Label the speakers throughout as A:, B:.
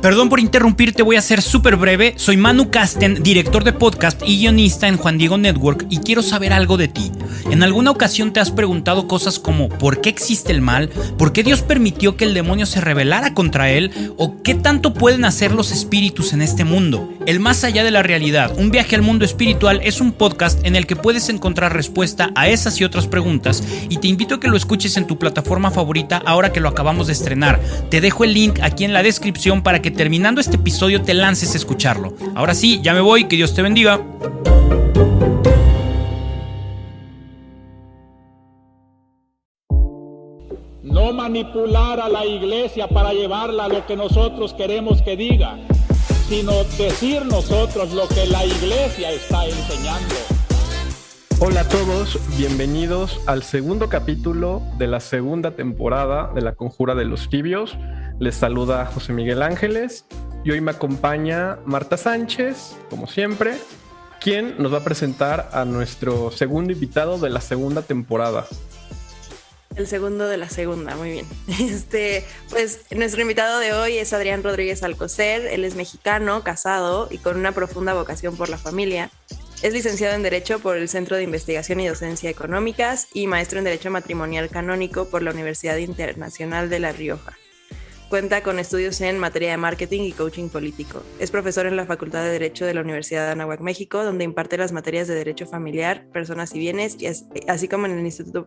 A: Perdón por interrumpirte, voy a ser súper breve. Soy Manu Casten, director de podcast y guionista en Juan Diego Network, y quiero saber algo de ti. ¿En alguna ocasión te has preguntado cosas como ¿por qué existe el mal? ¿Por qué Dios permitió que el demonio se rebelara contra él? ¿O qué tanto pueden hacer los espíritus en este mundo? El Más Allá de la Realidad, un viaje al mundo espiritual, es un podcast en el que puedes encontrar respuesta a esas y otras preguntas, y te invito a que lo escuches en tu plataforma favorita ahora que lo acabamos de estrenar. Te dejo el link aquí en la descripción para que terminando este episodio te lances a escucharlo. Ahora sí, ya me voy, que Dios te bendiga.
B: No manipular a la iglesia para llevarla a lo que nosotros queremos que diga, sino decir nosotros lo que la iglesia está enseñando.
C: Hola a todos, bienvenidos al segundo capítulo de la segunda temporada de La Conjura de los Tibios. Les saluda José Miguel Ángeles y hoy me acompaña Marta Sánchez, como siempre, quien nos va a presentar a nuestro segundo invitado de la segunda temporada.
D: El segundo de la segunda, muy bien. Pues nuestro invitado de hoy es Adrián Rodríguez Alcocer. Él es mexicano, casado y con una profunda vocación por la familia. Es licenciado en Derecho por el Centro de Investigación y Docencia Económicas y maestro en Derecho Matrimonial Canónico por la Universidad Internacional de La Rioja. Cuenta con estudios en materia de marketing y coaching político. Es profesor en la Facultad de Derecho de la Universidad de Anáhuac, México, donde imparte las materias de Derecho Familiar, Personas y Bienes, y así como en el Instituto...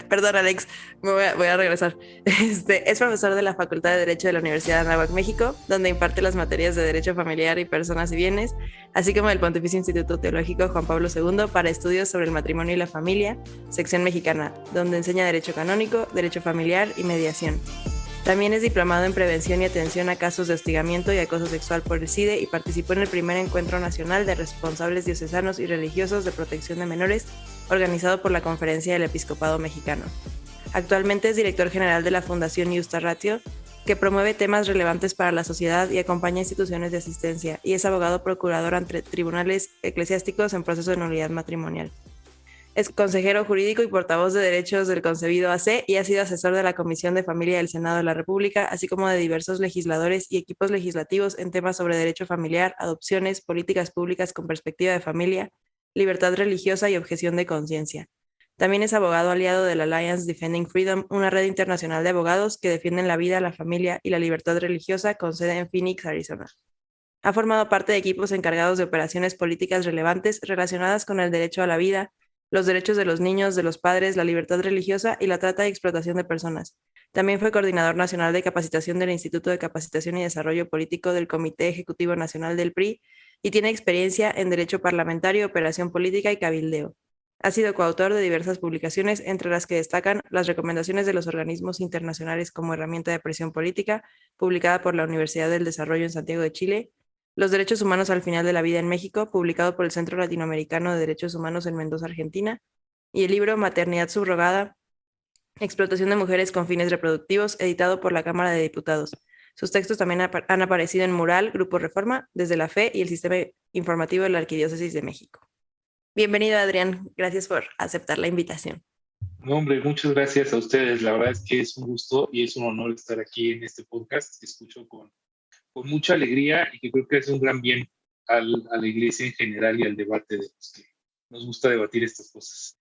D: Perdón, Alex, voy a regresar. Es profesor de la Facultad de Derecho de la Universidad de Anáhuac, México, donde imparte las materias de Derecho Familiar y Personas y Bienes, así como el Pontificio Instituto Teológico Juan Pablo II para estudios sobre el matrimonio y la familia, sección mexicana, donde enseña Derecho Canónico, Derecho Familiar y Mediación. También es diplomado en Prevención y Atención a Casos de Hostigamiento y Acoso Sexual por el CIDE y participó en el primer Encuentro Nacional de Responsables Diocesanos y Religiosos de Protección de Menores, organizado por la Conferencia del Episcopado Mexicano. Actualmente es director general de la Fundación Iusta Ratio, que promueve temas relevantes para la sociedad y acompaña instituciones de asistencia, y es abogado procurador ante tribunales eclesiásticos en proceso de nulidad matrimonial. Es consejero jurídico y portavoz de derechos del concebido AC y ha sido asesor de la Comisión de Familia del Senado de la República, así como de diversos legisladores y equipos legislativos en temas sobre derecho familiar, adopciones, políticas públicas con perspectiva de familia, libertad religiosa y objeción de conciencia. También es abogado aliado de la Alliance Defending Freedom, una red internacional de abogados que defienden la vida, la familia y la libertad religiosa con sede en Phoenix, Arizona. Ha formado parte de equipos encargados de operaciones políticas relevantes relacionadas con el derecho a la vida, los derechos de los niños, de los padres, la libertad religiosa y la trata y explotación de personas. También fue coordinador nacional de capacitación del Instituto de Capacitación y Desarrollo Político del Comité Ejecutivo Nacional del PRI y tiene experiencia en Derecho Parlamentario, Operación Política y Cabildeo. Ha sido coautor de diversas publicaciones, entre las que destacan las recomendaciones de los organismos internacionales como herramienta de presión política, publicada por la Universidad del Desarrollo en Santiago de Chile, Los Derechos Humanos al Final de la Vida en México, publicado por el Centro Latinoamericano de Derechos Humanos en Mendoza, Argentina, y el libro Maternidad Subrogada, Explotación de Mujeres con Fines Reproductivos, editado por la Cámara de Diputados. Sus textos también han aparecido en Mural, Grupo Reforma, Desde la Fe y el Sistema Informativo de la Arquidiócesis de México. Bienvenido, Adrián. Gracias por aceptar la invitación.
E: No, hombre, muchas gracias a ustedes. La verdad es que es un gusto y es un honor estar aquí en este podcast. Escucho con mucha alegría y que creo que es un gran bien a la iglesia en general y al debate de los que nos gusta debatir estas cosas.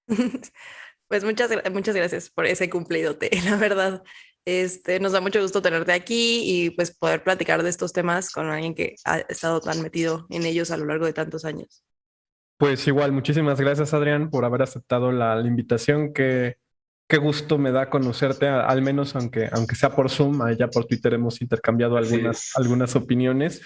D: Pues muchas gracias por ese cumplidote, la verdad. Nos da mucho gusto tenerte aquí y pues poder platicar de estos temas con alguien que ha estado tan metido en ellos a lo largo de tantos años.
C: Pues igual, muchísimas gracias, Adrián, por haber aceptado la invitación. Qué gusto me da conocerte, al menos aunque sea por Zoom. Allá por Twitter hemos intercambiado algunas opiniones.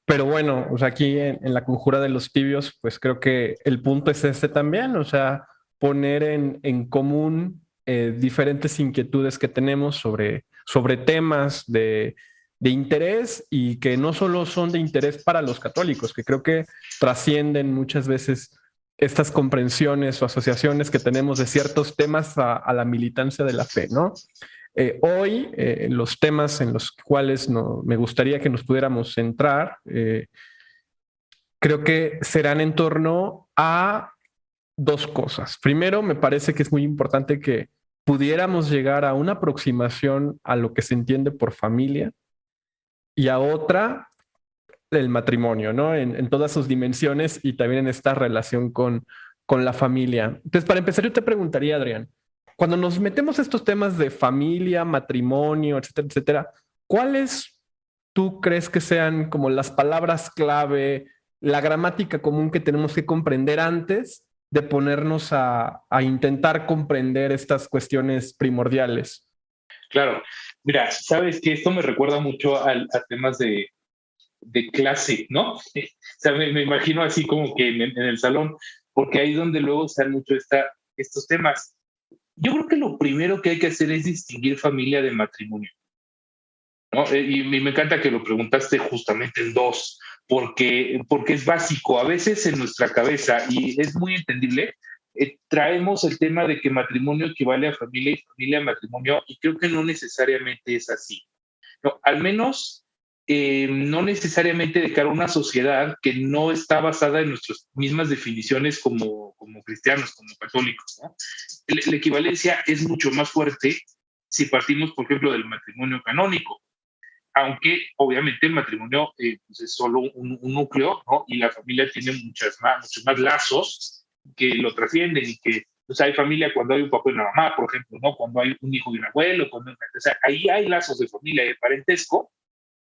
C: Pero bueno, o sea, aquí en La Conjura de los Tibios, pues creo que el punto es este también, o sea, poner en común diferentes inquietudes que tenemos sobre temas de interés, y que no solo son de interés para los católicos, que creo que trascienden muchas veces estas comprensiones o asociaciones que tenemos de ciertos temas a la militancia de la fe, ¿no? Hoy, los temas en los cuales me gustaría que nos pudiéramos centrar, creo que serán en torno a dos cosas. Primero, me parece que es muy importante que pudiéramos llegar a una aproximación a lo que se entiende por familia, y a otra el matrimonio, ¿no? En todas sus dimensiones y también en esta relación con la familia. Entonces, para empezar, yo te preguntaría, Adrián, cuando nos metemos a estos temas de familia, matrimonio, etcétera, etcétera, ¿cuáles tú crees que sean como las palabras clave, la gramática común que tenemos que comprender antes de ponernos a intentar comprender estas cuestiones primordiales?
E: Claro, mira, sabes que esto me recuerda mucho a temas de clase, ¿no? O sea, me imagino así como que en el salón, porque ahí es donde luego se dan mucho estos temas. Yo creo que lo primero que hay que hacer es distinguir familia de matrimonio, ¿no? Y me encanta que lo preguntaste justamente en dos, porque es básico. A veces en nuestra cabeza, y es muy entendible, traemos el tema de que matrimonio equivale a familia y familia a matrimonio, y creo que no necesariamente es así. No, al menos no necesariamente de cara a una sociedad que no está basada en nuestras mismas definiciones como cristianos, como católicos, ¿no? La equivalencia es mucho más fuerte si partimos, por ejemplo, del matrimonio canónico, aunque obviamente el matrimonio pues es solo un núcleo, ¿no? Y la familia tiene muchos más lazos que lo trascienden y que pues hay familia cuando hay un papá y una mamá, por ejemplo, ¿no? Cuando hay un hijo y un abuelo, o sea, ahí hay lazos de familia y de parentesco,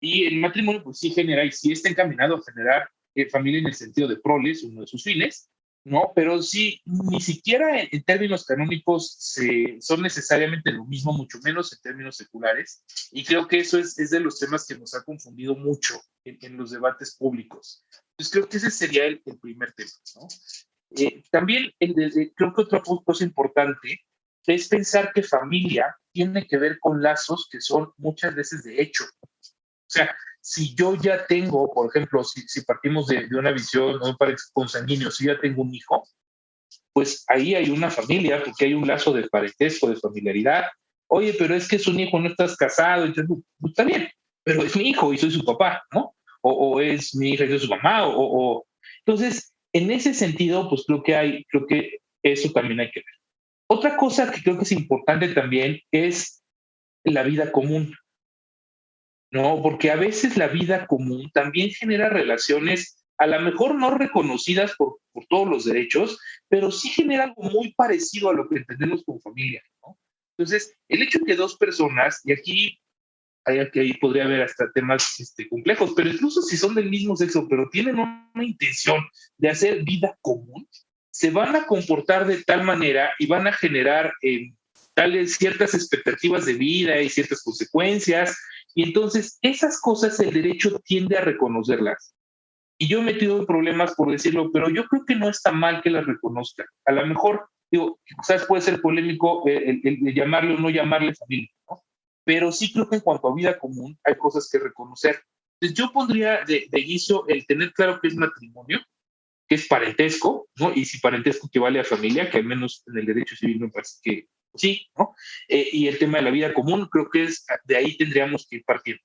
E: y el matrimonio pues sí genera, y sí está encaminado a generar familia en el sentido de proles, uno de sus fines, ¿no? Pero sí, ni siquiera en términos canónicos son necesariamente lo mismo, mucho menos en términos seculares, y creo que eso es de los temas que nos ha confundido mucho en los debates públicos. Entonces creo que ese sería el primer tema, ¿no? También creo que otra cosa importante es pensar que familia tiene que ver con lazos que son muchas veces de hecho. O sea, si yo ya tengo, por ejemplo, si partimos de una visión no consanguíneo, si ya tengo un hijo, pues ahí hay una familia, porque hay un lazo de parentesco, de familiaridad. Oye, pero es que es un hijo, no estás casado, entonces, pues, está bien, pero es mi hijo y soy su papá, ¿no? O es mi hija y soy su mamá, Entonces, en ese sentido, pues creo que eso también hay que ver. Otra cosa que creo que es importante también es la vida común. No, porque a veces la vida común también genera relaciones a lo mejor no reconocidas por todos los derechos, pero sí genera algo muy parecido a lo que entendemos como familia, ¿no? Entonces, el hecho de que dos personas, y aquí podría haber hasta temas complejos, pero incluso si son del mismo sexo, pero tienen una intención de hacer vida común, se van a comportar de tal manera y van a generar ciertas expectativas de vida y ciertas consecuencias. Y entonces esas cosas el derecho tiende a reconocerlas. Y yo he metido en problemas por decirlo, pero yo creo que no está mal que las reconozcan. A lo mejor, digo, quizás puede ser polémico el llamarle o no llamarle familia, ¿no? Pero sí creo que en cuanto a vida común hay cosas que reconocer. Entonces yo pondría de inicio el tener claro que es matrimonio, que es parentesco, ¿no? Y si parentesco equivale a familia, que al menos en el derecho civil me parece que sí, ¿no? Y el tema de la vida común, creo que de ahí tendríamos que partir.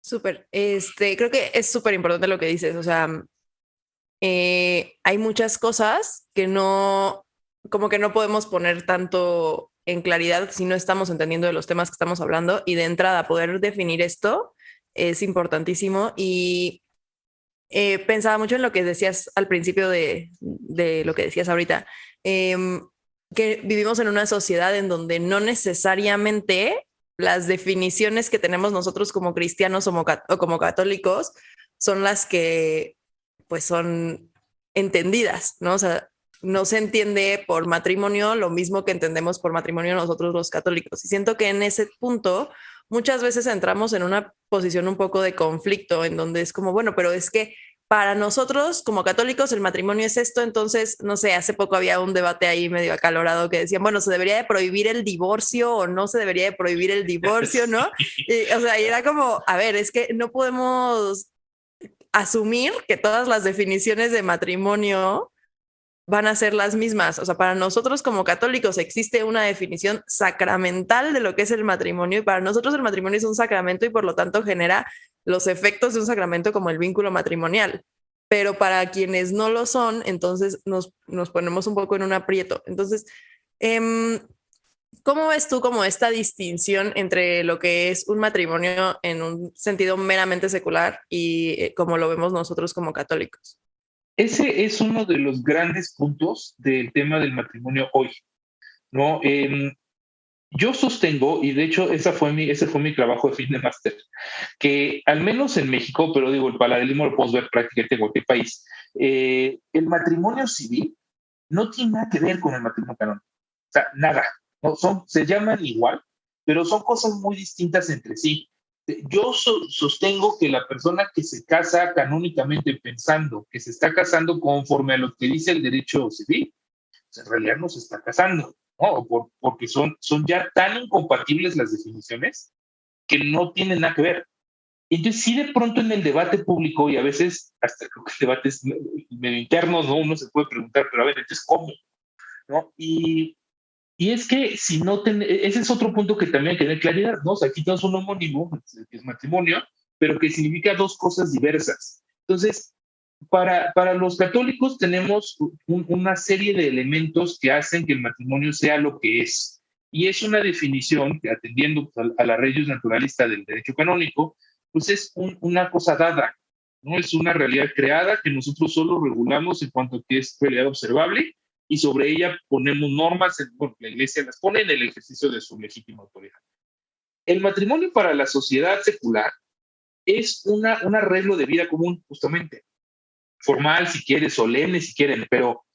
D: Súper. Creo que es súper importante lo que dices. O sea, hay muchas cosas que como que no podemos poner tanto en claridad si no estamos entendiendo de los temas que estamos hablando. Y de entrada, poder definir esto es importantísimo. Y pensaba mucho en lo que decías al principio de lo que decías ahorita. Que vivimos en una sociedad en donde no necesariamente las definiciones que tenemos nosotros como cristianos o como católicos son las que pues son entendidas, ¿no? O sea, no se entiende por matrimonio lo mismo que entendemos por matrimonio nosotros los católicos. Y siento que en ese punto muchas veces entramos en una posición un poco de conflicto en donde es como, bueno, pero es que para nosotros como católicos el matrimonio es esto, entonces, no sé, hace poco había un debate ahí medio acalorado que decían, bueno, ¿se debería de prohibir el divorcio o no se debería de prohibir el divorcio, no? Y, o sea, y era como, a ver, es que no podemos asumir que todas las definiciones de matrimonio van a ser las mismas. O sea, para nosotros como católicos existe una definición sacramental de lo que es el matrimonio y para nosotros el matrimonio es un sacramento y por lo tanto genera los efectos de un sacramento como el vínculo matrimonial. Pero para quienes no lo son, entonces nos ponemos un poco en un aprieto. Entonces, ¿Cómo ves tú como esta distinción entre lo que es un matrimonio en un sentido meramente secular y como lo vemos nosotros como católicos?
E: Ese es uno de los grandes puntos del tema del matrimonio hoy, ¿no? Yo sostengo, y de hecho ese fue mi trabajo de fin de máster, que al menos en México, pero digo, el paralelismo lo podemos ver prácticamente en cualquier país, el matrimonio civil no tiene nada que ver con el matrimonio canónico. O sea, nada. No, se llaman igual, pero son cosas muy distintas entre sí. Yo sostengo que la persona que se casa canónicamente pensando que se está casando conforme a lo que dice el derecho civil, pues en realidad no se está casando, ¿no? Porque son ya tan incompatibles las definiciones que no tienen nada que ver. Entonces, sí, de pronto en el debate público, y a veces hasta creo que debates medio internos, ¿no? Uno se puede preguntar, pero a ver, entonces, ¿cómo? ¿No? Y es que si no ese es otro punto que también hay que tener claridad, ¿no? O sea, aquí tenemos un homónimo, que es matrimonio, pero que significa dos cosas diversas. Entonces, para los católicos tenemos una serie de elementos que hacen que el matrimonio sea lo que es. Y es una definición que, atendiendo a la regla naturalista del derecho canónico, pues es una cosa dada, ¿no? Es una realidad creada que nosotros solo regulamos en cuanto a que es realidad observable, y sobre ella ponemos normas, bueno, la Iglesia las pone en el ejercicio de su legítima autoridad. El matrimonio para la sociedad secular es un arreglo de vida común, justamente, formal si quiere, solemne si quieren, pero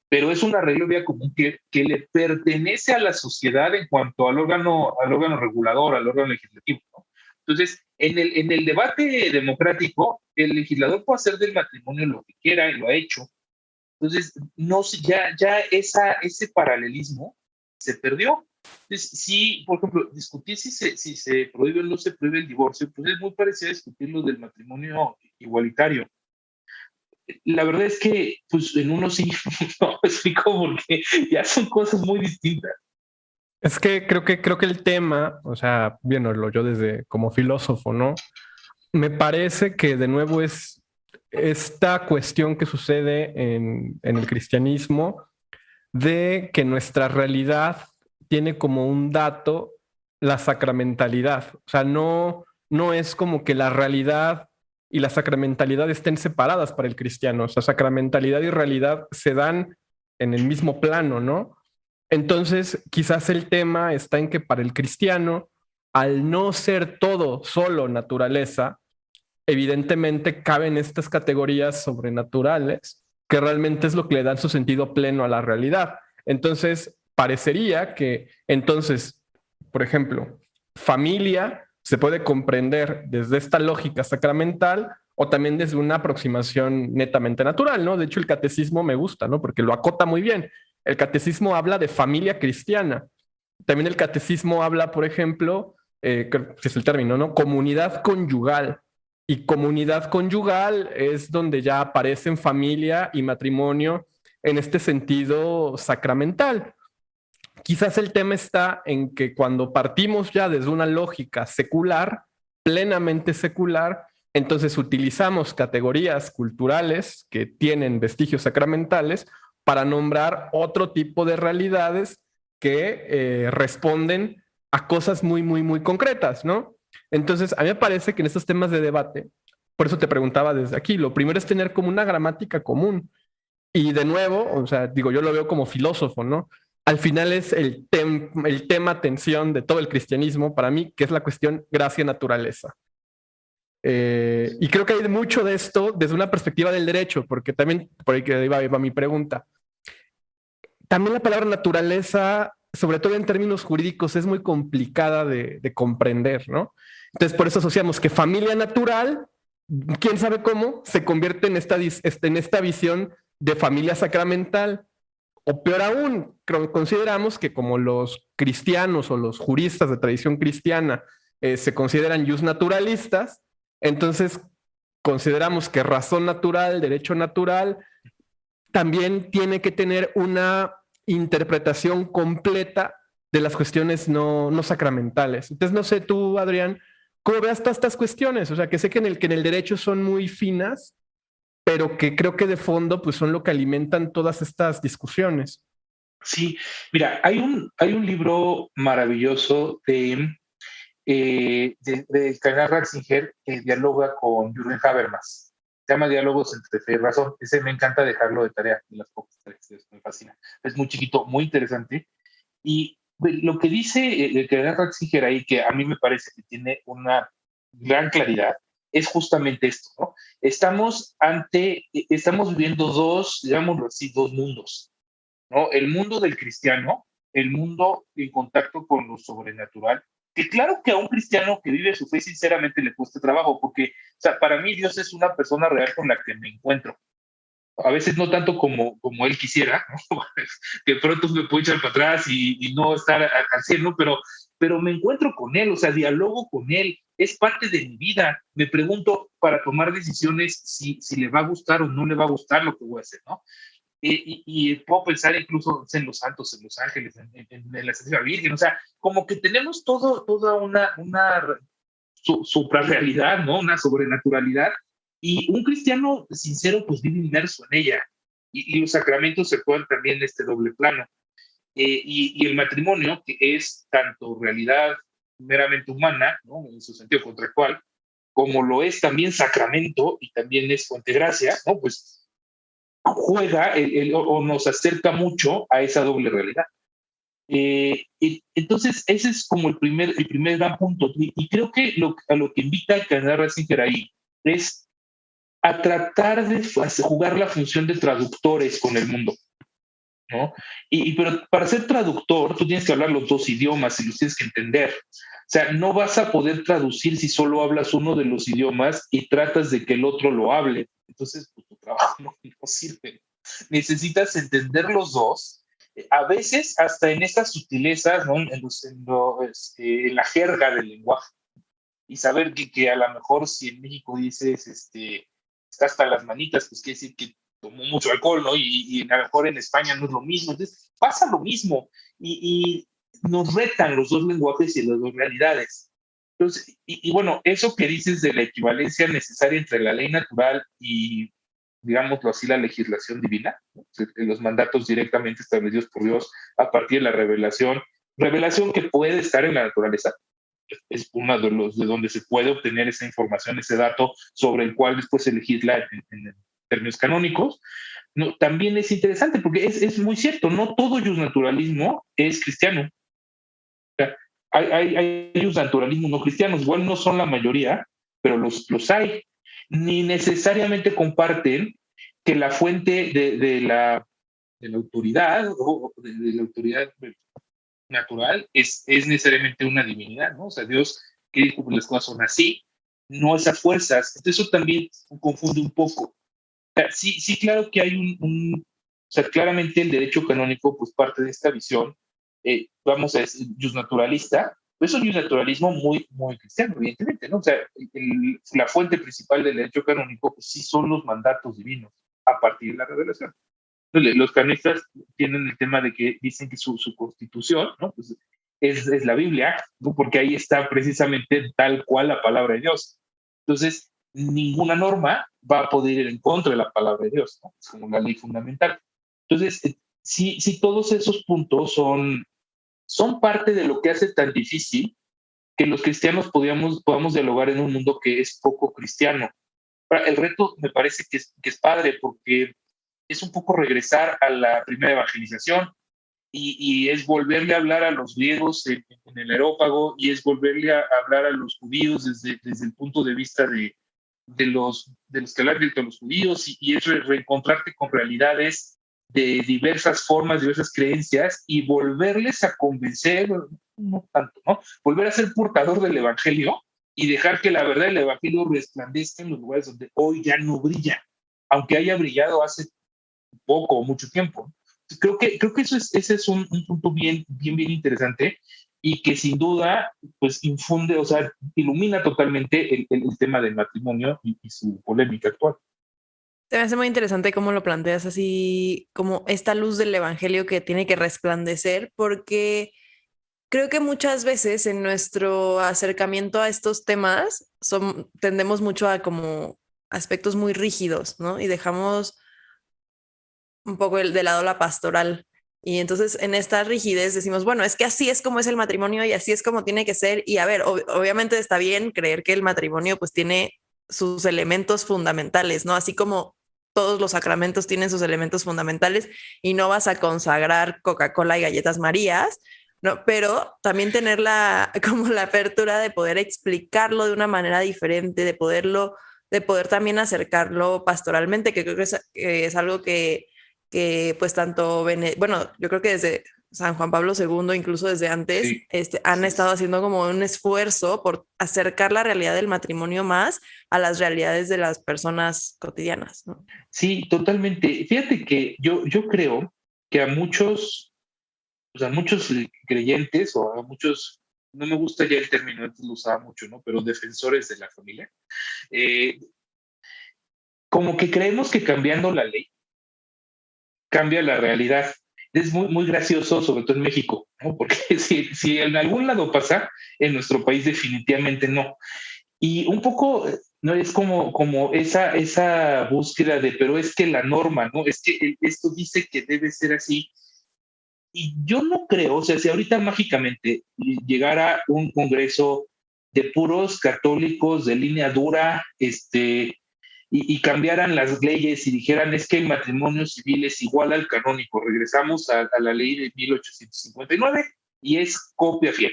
E: es un arreglo de vida común que le pertenece a la sociedad en cuanto al órgano regulador, al órgano legislativo, ¿no? Entonces, en el debate democrático, el legislador puede hacer del matrimonio lo que quiera y lo ha hecho. Entonces, no, ya ese paralelismo se perdió. Entonces, sí, por ejemplo, discutir si se prohíbe o no se prohíbe el divorcio, pues es muy parecido a discutir lo del matrimonio igualitario. La verdad es que, pues, en uno sí, no me explico porque ya son cosas muy distintas.
C: Es que creo que el tema, o sea, viéndolo yo desde como filósofo, ¿no? Me parece que de nuevo es esta cuestión que sucede en el cristianismo de que nuestra realidad tiene como un dato la sacramentalidad. O sea, no es como que la realidad y la sacramentalidad estén separadas para el cristiano. O sea, sacramentalidad y realidad se dan en el mismo plano, ¿no? Entonces, quizás el tema está en que para el cristiano, al no ser todo solo naturaleza, evidentemente caben estas categorías sobrenaturales que realmente es lo que le dan su sentido pleno a la realidad. Entonces, parecería que entonces, por ejemplo, familia se puede comprender desde esta lógica sacramental o también desde una aproximación netamente natural, ¿no? De hecho, el catecismo me gusta, ¿no? Porque lo acota muy bien. El catecismo habla de familia cristiana. También el catecismo habla, por ejemplo, que es el término, ¿no? Comunidad conyugal. Y comunidad conyugal es donde ya aparecen familia y matrimonio en este sentido sacramental. Quizás el tema está en que cuando partimos ya desde una lógica secular, plenamente secular, entonces utilizamos categorías culturales que tienen vestigios sacramentales para nombrar otro tipo de realidades que responden a cosas muy, muy, muy concretas, ¿no? Entonces, a mí me parece que en estos temas de debate, por eso te preguntaba desde aquí, lo primero es tener como una gramática común. Y de nuevo, o sea, digo, yo lo veo como filósofo, ¿no? Al final es el tema tensión de todo el cristianismo para mí, que es la cuestión gracia-naturaleza. Y creo que hay mucho de esto desde una perspectiva del derecho, porque también, por ahí que iba mi pregunta, también la palabra naturaleza, sobre todo en términos jurídicos, es muy complicada de comprender, ¿no? Entonces, por eso asociamos que familia natural, quién sabe cómo, se convierte en esta visión de familia sacramental. O peor aún, consideramos que como los cristianos o los juristas de tradición cristiana se consideran jus naturalistas, entonces consideramos que razón natural, derecho natural, también tiene que tener una interpretación completa de las cuestiones no sacramentales. Entonces, no sé tú, Adrián, ¿cómo veas todas estas cuestiones? O sea, que sé que en el derecho son muy finas, pero que creo que de fondo pues son lo que alimentan todas estas discusiones.
E: Sí, mira, hay un libro maravilloso de Karen Ratzinger que dialoga con Jürgen Habermas. Se llama Diálogos entre Fe y Razón. Ese me encanta dejarlo de tarea, de las pocas tareas, me fascina. Es muy chiquito, muy interesante. Y lo que dice Karen Ratzinger ahí, que a mí me parece que tiene una gran claridad, es justamente esto, ¿no? Estamos viviendo dos, digámoslo así, dos mundos, ¿no? El mundo del cristiano, el mundo en contacto con lo sobrenatural, que claro que a un cristiano que vive su fe sinceramente le cuesta trabajo, porque, o sea, para mí Dios es una persona real con la que me encuentro. A veces no tanto como él quisiera, ¿no? Que pronto me puedo echar para atrás y no estar al 100, ¿no? Pero me encuentro con él, o sea, dialogo con él, es parte de mi vida. Me pregunto para tomar decisiones si le va a gustar o no le va a gustar lo que voy a hacer, ¿no? Y puedo pensar incluso en los santos, en los ángeles, en la Santísima Virgen, o sea, como que tenemos toda una suprarrealidad, ¿no? Una sobrenaturalidad, y un cristiano sincero pues vive inmerso en ella, y los sacramentos se juegan también en este doble plano. Y el matrimonio, que es tanto realidad meramente humana, ¿no? En su sentido contractual, como lo es también sacramento y también es fuente de gracia, ¿no? Pues juega o nos acerca mucho a esa doble realidad. Y entonces, ese es como el primer gran punto. Y creo que a lo que invita el canal Ratzinger ahí es a tratar de jugar la función de traductores con el mundo, ¿no? Pero para ser traductor, tú tienes que hablar los dos idiomas y los tienes que entender. O sea, no vas a poder traducir si solo hablas uno de los idiomas y tratas de que el otro lo hable. Entonces, pues, tu trabajo no sirve. Necesitas entender los dos, a veces hasta en estas sutilezas, ¿no? En la jerga del lenguaje, y saber que a lo mejor si en México dices, está hasta las manitas, pues quiere decir que tomó mucho alcohol, ¿no? Y a lo mejor en España no es lo mismo. Entonces, pasa lo mismo, y nos retan los dos lenguajes y las dos realidades. Entonces, bueno, eso que dices de la equivalencia necesaria entre la ley natural y, digámoslo así, la legislación divina, ¿no? Los mandatos directamente establecidos por Dios a partir de la revelación que puede estar en la naturaleza, es uno de donde se puede obtener esa información, ese dato sobre el cual después se legisla en términos canónicos. No, también es interesante porque es muy cierto, no todo naturalismo es cristiano. O sea, hay naturalismo no cristianos, igual no son la mayoría, pero los hay. Ni necesariamente comparten que la fuente de la autoridad o de la autoridad natural es necesariamente una divinidad, ¿no? O sea, Dios que dijo que las cosas son así, no esas fuerzas. Entonces eso también confunde un poco. O sea, sí, claro que hay o sea, claramente el derecho canónico pues parte de esta visión, vamos a decir, justnaturalista, pues es un justnaturalismo muy cristiano, evidentemente, ¿no? O sea, la fuente principal del derecho canónico pues sí son los mandatos divinos a partir de la revelación. Los canistas tienen el tema de que dicen que su constitución, ¿no? Pues es la Biblia, ¿no? Porque ahí está precisamente tal cual la palabra de Dios. Entonces, ninguna norma va a poder ir en contra de la palabra de Dios, ¿no? Es como la ley fundamental. Entonces, sí, todos esos puntos son parte de lo que hace tan difícil que los cristianos podamos dialogar en un mundo que es poco cristiano. El reto me parece que es padre porque es un poco regresar a la primera evangelización, y es volverle a hablar a los griegos en el Areópago, y es volverle a hablar a los judíos desde el punto de vista de los que hablan de los judíos, y es reencontrarte con realidades de diversas formas, diversas creencias, y volverles a convencer, no tanto, ¿no? Volver a ser portador del evangelio y dejar que la verdad del evangelio resplandezca en los lugares donde hoy ya no brilla, aunque haya brillado hace poco o mucho tiempo. Creo que ese es un punto bien interesante, y que sin duda pues infunde, o sea, ilumina totalmente el tema del matrimonio y su polémica actual.
D: Se me hace muy interesante cómo lo planteas así, como esta luz del evangelio que tiene que resplandecer, porque creo que muchas veces en nuestro acercamiento a estos temas tendemos mucho a como aspectos muy rígidos, ¿no? Y dejamos un poco de lado la pastoral. Y entonces en esta rigidez decimos, bueno, es que así es como es el matrimonio y así es como tiene que ser. Y a ver, obviamente está bien creer que el matrimonio pues tiene sus elementos fundamentales, ¿no? Así como todos los sacramentos tienen sus elementos fundamentales y no vas a consagrar Coca-Cola y galletas Marías, ¿no? Pero también tener como la apertura de poder explicarlo de una manera diferente, de poder también acercarlo pastoralmente, que creo que es algo que pues tanto, bueno, yo creo que desde San Juan Pablo II, incluso desde antes,
E: Sí,
D: han
E: sí,
D: estado haciendo como un esfuerzo por acercar la realidad del matrimonio más a las realidades de las personas cotidianas, ¿no?
E: sí, totalmente. Fíjate que yo creo que a muchos creyentes o a muchos, no me gusta ya el término, antes lo usaba mucho, ¿no? Pero defensores de la familia, eh, como que creemos que cambiando la ley cambia la realidad. Es muy gracioso, sobre todo en México, ¿no? Porque si en algún lado pasa, en nuestro país definitivamente no. Y un poco, ¿no? Es como esa búsqueda de, pero es que la norma, ¿no? Es que esto dice que debe ser así. Y yo no creo, o sea, si ahorita mágicamente llegara un congreso de puros católicos de línea dura, y cambiaran las leyes y dijeran es que el matrimonio civil es igual al canónico, regresamos a la ley de 1859 y es copia fiel.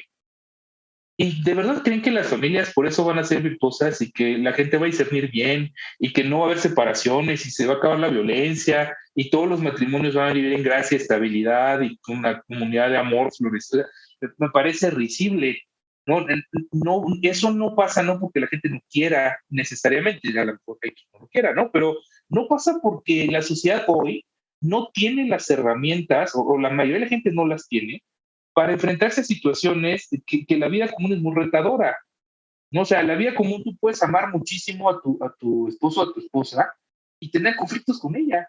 E: ¿Y de verdad creen que las familias por eso van a ser virtuosas y que la gente va a discernir bien y que no va a haber separaciones y se va a acabar la violencia y todos los matrimonios van a vivir en gracia, estabilidad y con una comunidad de amor florecida? Me parece risible. No, no, eso no pasa no porque la gente no quiera necesariamente, a lo mejor hay quien no lo quiera, ¿no? Pero no pasa porque la sociedad hoy no tiene las herramientas o la mayoría de la gente no las tiene para enfrentarse a situaciones que la vida común es muy retadora, ¿no? O sea, la vida común tú puedes amar muchísimo a tu esposo o a tu esposa y tener conflictos con ella.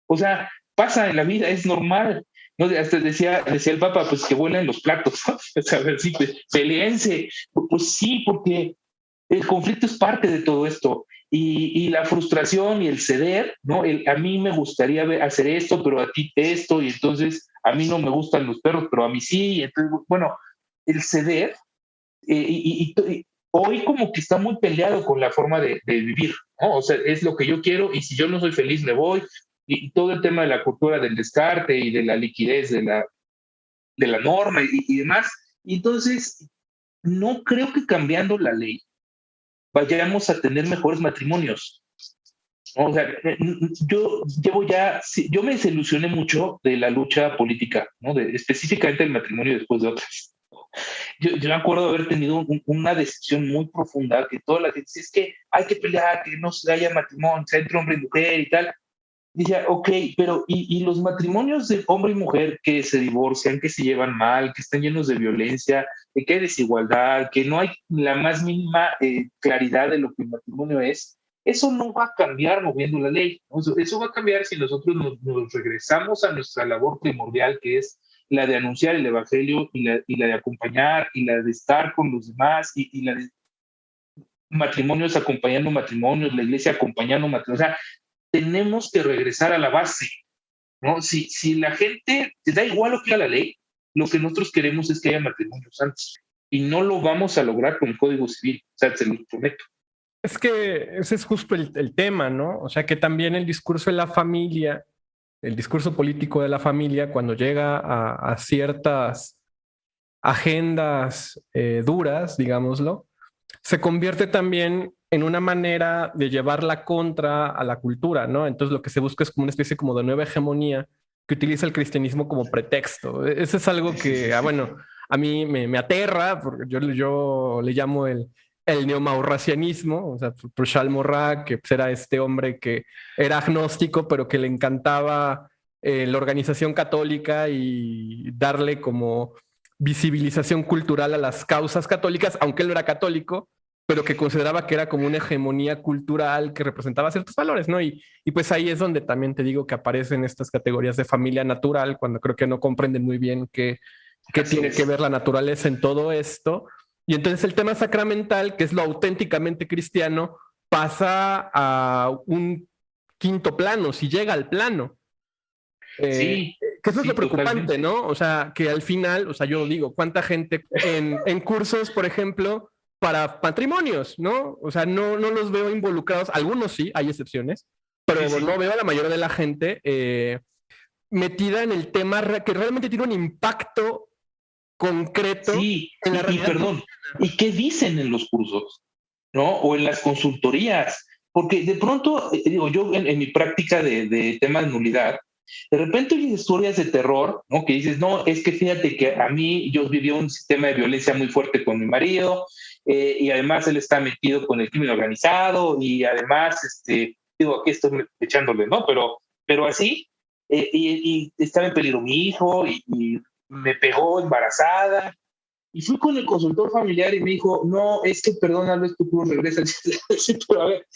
E: O sea, pasa en la vida, es normal. ¿No? Hasta decía el Papa, pues que vuelan los platos, ¿no? O sea, a ver, sí, peleense. Pues sí, porque el conflicto es parte de todo esto. Y la frustración y el ceder, ¿no? A mí me gustaría hacer esto, pero a ti esto, y entonces a mí no me gustan los perros, pero a mí sí. Y entonces, bueno, el ceder, hoy como que está muy peleado con la forma de vivir, ¿no? O sea, es lo que yo quiero y si yo no soy feliz me voy. Y todo el tema de la cultura del descarte y de la liquidez de la norma y demás. Y entonces, no creo que cambiando la ley vayamos a tener mejores matrimonios. O sea, yo me desilusioné mucho de la lucha política, ¿no? Específicamente el matrimonio después de otras. Yo me acuerdo de haber tenido una decisión muy profunda que toda la gente dice, es que hay que pelear, que no se haya matrimonio, sea entre hombre y mujer y tal. Decía, ok, pero ¿y los matrimonios de hombre y mujer que se divorcian, que se llevan mal, que están llenos de violencia, de que hay desigualdad, que no hay la más mínima claridad de lo que el matrimonio es? Eso no va a cambiar moviendo la ley, ¿no? Eso va a cambiar si nosotros nos regresamos a nuestra labor primordial, que es la de anunciar el evangelio y la de acompañar y la de estar con los demás y la de matrimonios acompañando matrimonios, la iglesia acompañando matrimonios. O sea, tenemos que regresar a la base, ¿no? Si la gente, te da igual lo que haga la ley, lo que nosotros queremos es que haya matrimonios santos. Y no lo vamos a lograr con el Código Civil, o sea, se lo prometo.
C: Es que ese es justo el tema, ¿no? O sea, que también el discurso de la familia, el discurso político de la familia, cuando llega a ciertas agendas duras, digámoslo, se convierte también en una manera de llevar la contra a la cultura, ¿no? Entonces lo que se busca es como una especie como de nueva hegemonía que utiliza el cristianismo como pretexto. Eso es algo que, bueno, a mí me aterra, porque yo le llamo el neomaurracianismo, o sea, por Charles Maurras, que era este hombre que era agnóstico, pero que le encantaba la organización católica y darle como visibilización cultural a las causas católicas, aunque él no era católico, pero que consideraba que era como una hegemonía cultural que representaba ciertos valores, ¿no? Y pues ahí es donde también te digo que aparecen estas categorías de familia natural, cuando creo que no comprenden muy bien qué tiene que ver la naturaleza en todo esto. Y entonces el tema sacramental, que es lo auténticamente cristiano, pasa a un quinto plano, si llega al plano.
E: Sí.
C: Que eso es
E: Sí,
C: lo preocupante,
E: totalmente.
C: ¿no? O sea, que al final, o sea, yo digo, ¿cuánta gente en cursos, por ejemplo, para matrimonios, ¿no? O sea, no los veo involucrados, algunos sí, hay excepciones, pero
E: Sí, sí.
C: no veo a la mayoría de la gente metida en el tema que realmente tiene un impacto concreto
E: Sí,
C: en la realidad.
E: perdón, ¿y qué dicen en los cursos? ¿No? O en las consultorías. Porque de pronto, digo, yo en mi práctica de tema de nulidad, de repente oyes historias de terror, ¿no? Que dices, no, es que fíjate que a mí yo viví un sistema de violencia muy fuerte con mi marido, y además él está metido con el crimen organizado, y además, digo, aquí estoy echándole, ¿no? Pero así, y estaba en peligro mi hijo, y me pegó embarazada, y fui con el consultor familiar y me dijo, no, es que perdónalo, esto tú regresa. Pero a ver,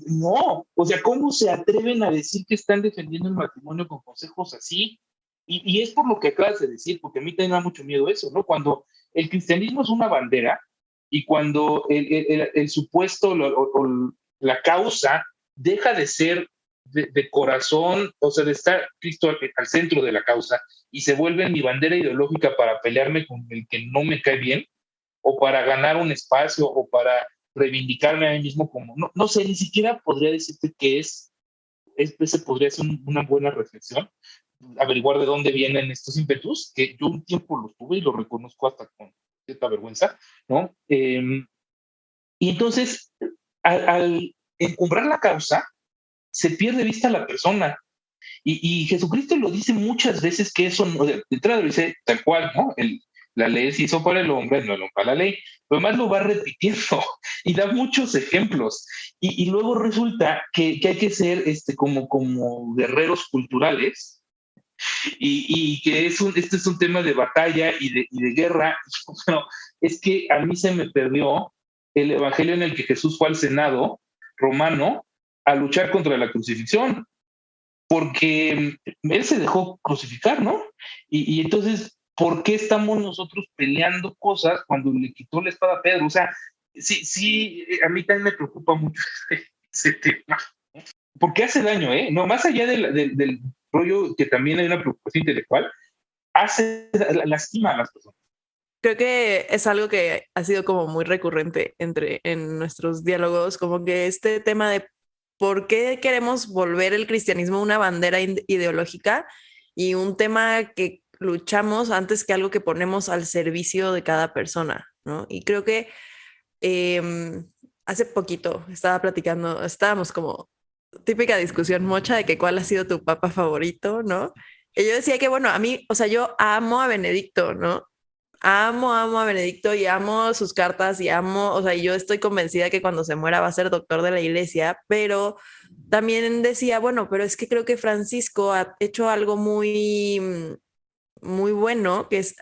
E: no, o sea, ¿cómo se atreven a decir que están defendiendo el matrimonio con consejos así? Y es por lo que acabas de decir, porque a mí también me da mucho miedo eso, ¿no? Cuando el cristianismo es una bandera y cuando el supuesto o la causa deja de ser de corazón, o sea, de estar Cristo al centro de la causa, y se vuelve mi bandera ideológica para pelearme con el que no me cae bien, o para ganar un espacio, o para reivindicarme a mí mismo como, no sé, ni siquiera podría decirte qué ese podría ser una buena reflexión, averiguar de dónde vienen estos ímpetus, que yo un tiempo los tuve y los reconozco hasta con cierta vergüenza, ¿no? Y entonces, al encumbrar la causa, se pierde vista a la persona. Y Jesucristo lo dice muchas veces que eso, de entrada lo dice tal cual, ¿no? La ley se hizo para el hombre, no el hombre para la ley. Pero además lo va repitiendo y da muchos ejemplos. Y luego resulta que hay que ser como guerreros culturales y que este es un tema de batalla y de guerra. Bueno, es que a mí se me perdió el evangelio en el que Jesús fue al Senado romano a luchar contra la crucifixión, porque él se dejó crucificar, ¿no? Y entonces, ¿por qué estamos nosotros peleando cosas cuando le quitó la espada a Pedro? O sea, sí, a mí también me preocupa mucho ese tema, porque hace daño, ¿eh? No, más allá del rollo, que también hay una preocupación intelectual, lastima a las personas.
D: Creo que es algo que ha sido como muy recurrente en nuestros diálogos, como que este tema de por qué queremos volver el cristianismo una bandera ideológica y un tema que luchamos antes que algo que ponemos al servicio de cada persona, ¿no? Y creo que hace poquito estábamos como típica discusión mocha de que cuál ha sido tu papa favorito, ¿no? Y yo decía que, bueno, a mí, o sea, yo amo a Benedicto, ¿no? Amo a Benedicto y amo sus cartas y amo, o sea, yo estoy convencida que cuando se muera va a ser doctor de la iglesia, pero también decía, bueno, pero es que creo que Francisco ha hecho algo muy bueno, que es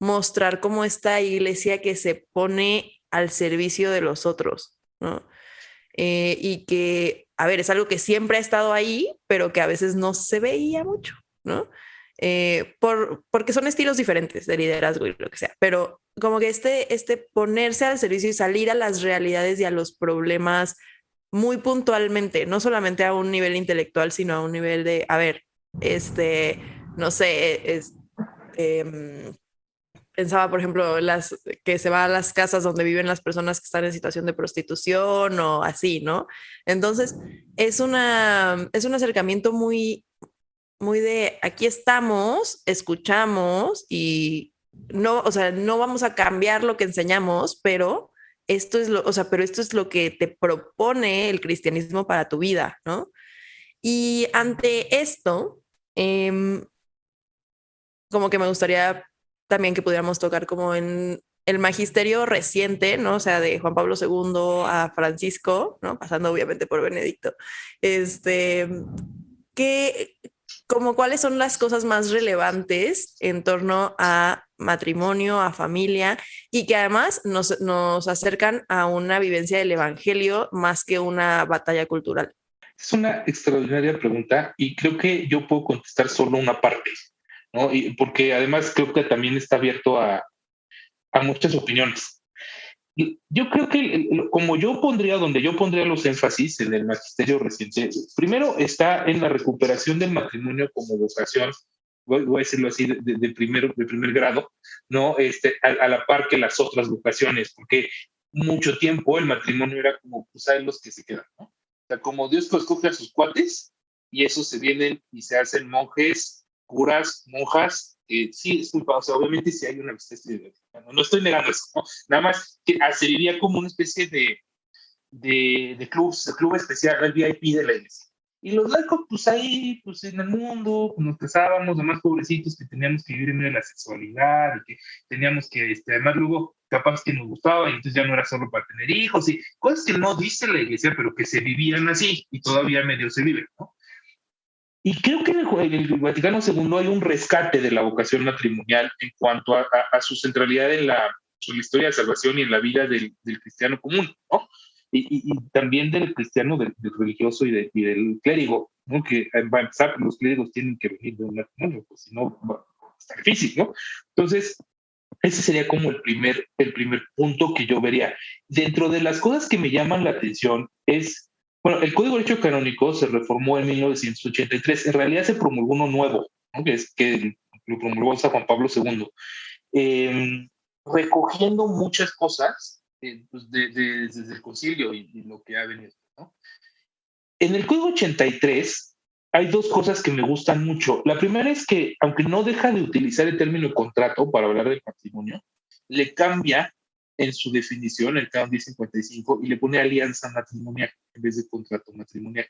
D: mostrar cómo esta iglesia que se pone al servicio de los otros, ¿no? Y que, a ver, es algo que siempre ha estado ahí, pero que a veces no se veía mucho, ¿no? Porque son estilos diferentes de liderazgo y lo que sea, pero como que este ponerse al servicio y salir a las realidades y a los problemas muy puntualmente, no solamente a un nivel intelectual, sino a un nivel de, a ver, no sé, pensaba, por ejemplo, que se va a las casas donde viven las personas que están en situación de prostitución o así, ¿no? Entonces, es un acercamiento muy de aquí estamos, escuchamos y no, o sea, no vamos a cambiar lo que enseñamos, pero pero esto es lo que te propone el cristianismo para tu vida, ¿no? Y ante esto, como que me gustaría también que pudiéramos tocar como en el magisterio reciente, ¿no? O sea, de Juan Pablo II a Francisco, ¿no? Pasando obviamente por Benedicto. Este, que, como cuáles son las cosas más relevantes en torno a matrimonio, a familia, y que además nos acercan a una vivencia del evangelio más que una batalla cultural.
E: Es una extraordinaria pregunta y creo que yo puedo contestar solo una parte, ¿no? Porque además creo que también está abierto a muchas opiniones. yo creo que como donde yo pondría los énfasis en el magisterio reciente, primero está en la recuperación del matrimonio como vocación, voy a decirlo así, de primer grado, ¿no? A la par que las otras vocaciones, porque mucho tiempo el matrimonio era como, pues, hay los que se quedan, ¿no? O sea, como Dios escoge a sus cuates y esos se vienen y se hacen monjes, curas, monjas. Sí, disculpa, o sea, obviamente sí hay una especie de... No estoy negando eso, ¿no? Nada más que se vivía como una especie de club especial, el VIP de la iglesia. Y los laicos, pues ahí, pues en el mundo, pues, nos casábamos, demás pobrecitos que teníamos que vivir en medio de la sexualidad y que teníamos que, además luego, capaz que nos gustaba y entonces ya no era solo para tener hijos y cosas que no dice la iglesia, pero que se vivían así y todavía medio se viven, ¿no? Y creo que en el Vaticano II hay un rescate de la vocación matrimonial en cuanto a su centralidad en la historia de salvación y en la vida del cristiano común, ¿no? Y también del cristiano, del religioso y del clérigo, ¿no? Que va a empezar, los clérigos tienen que venir de un matrimonio, pues si no, va a estar difícil, ¿no? Entonces, ese sería como el primer punto que yo vería. Dentro de las cosas que me llaman la atención es, bueno, el Código de Derecho Canónico se reformó en 1983. En realidad se promulgó uno nuevo, ¿no? Que lo promulgó San Juan Pablo II, recogiendo muchas cosas pues desde el concilio y lo que ha venido, ¿no? En el Código 83 hay dos cosas que me gustan mucho. La primera es que, aunque no deja de utilizar el término contrato para hablar del matrimonio, le cambia en su definición, el canon 1055, y le pone alianza matrimonial en vez de contrato matrimonial.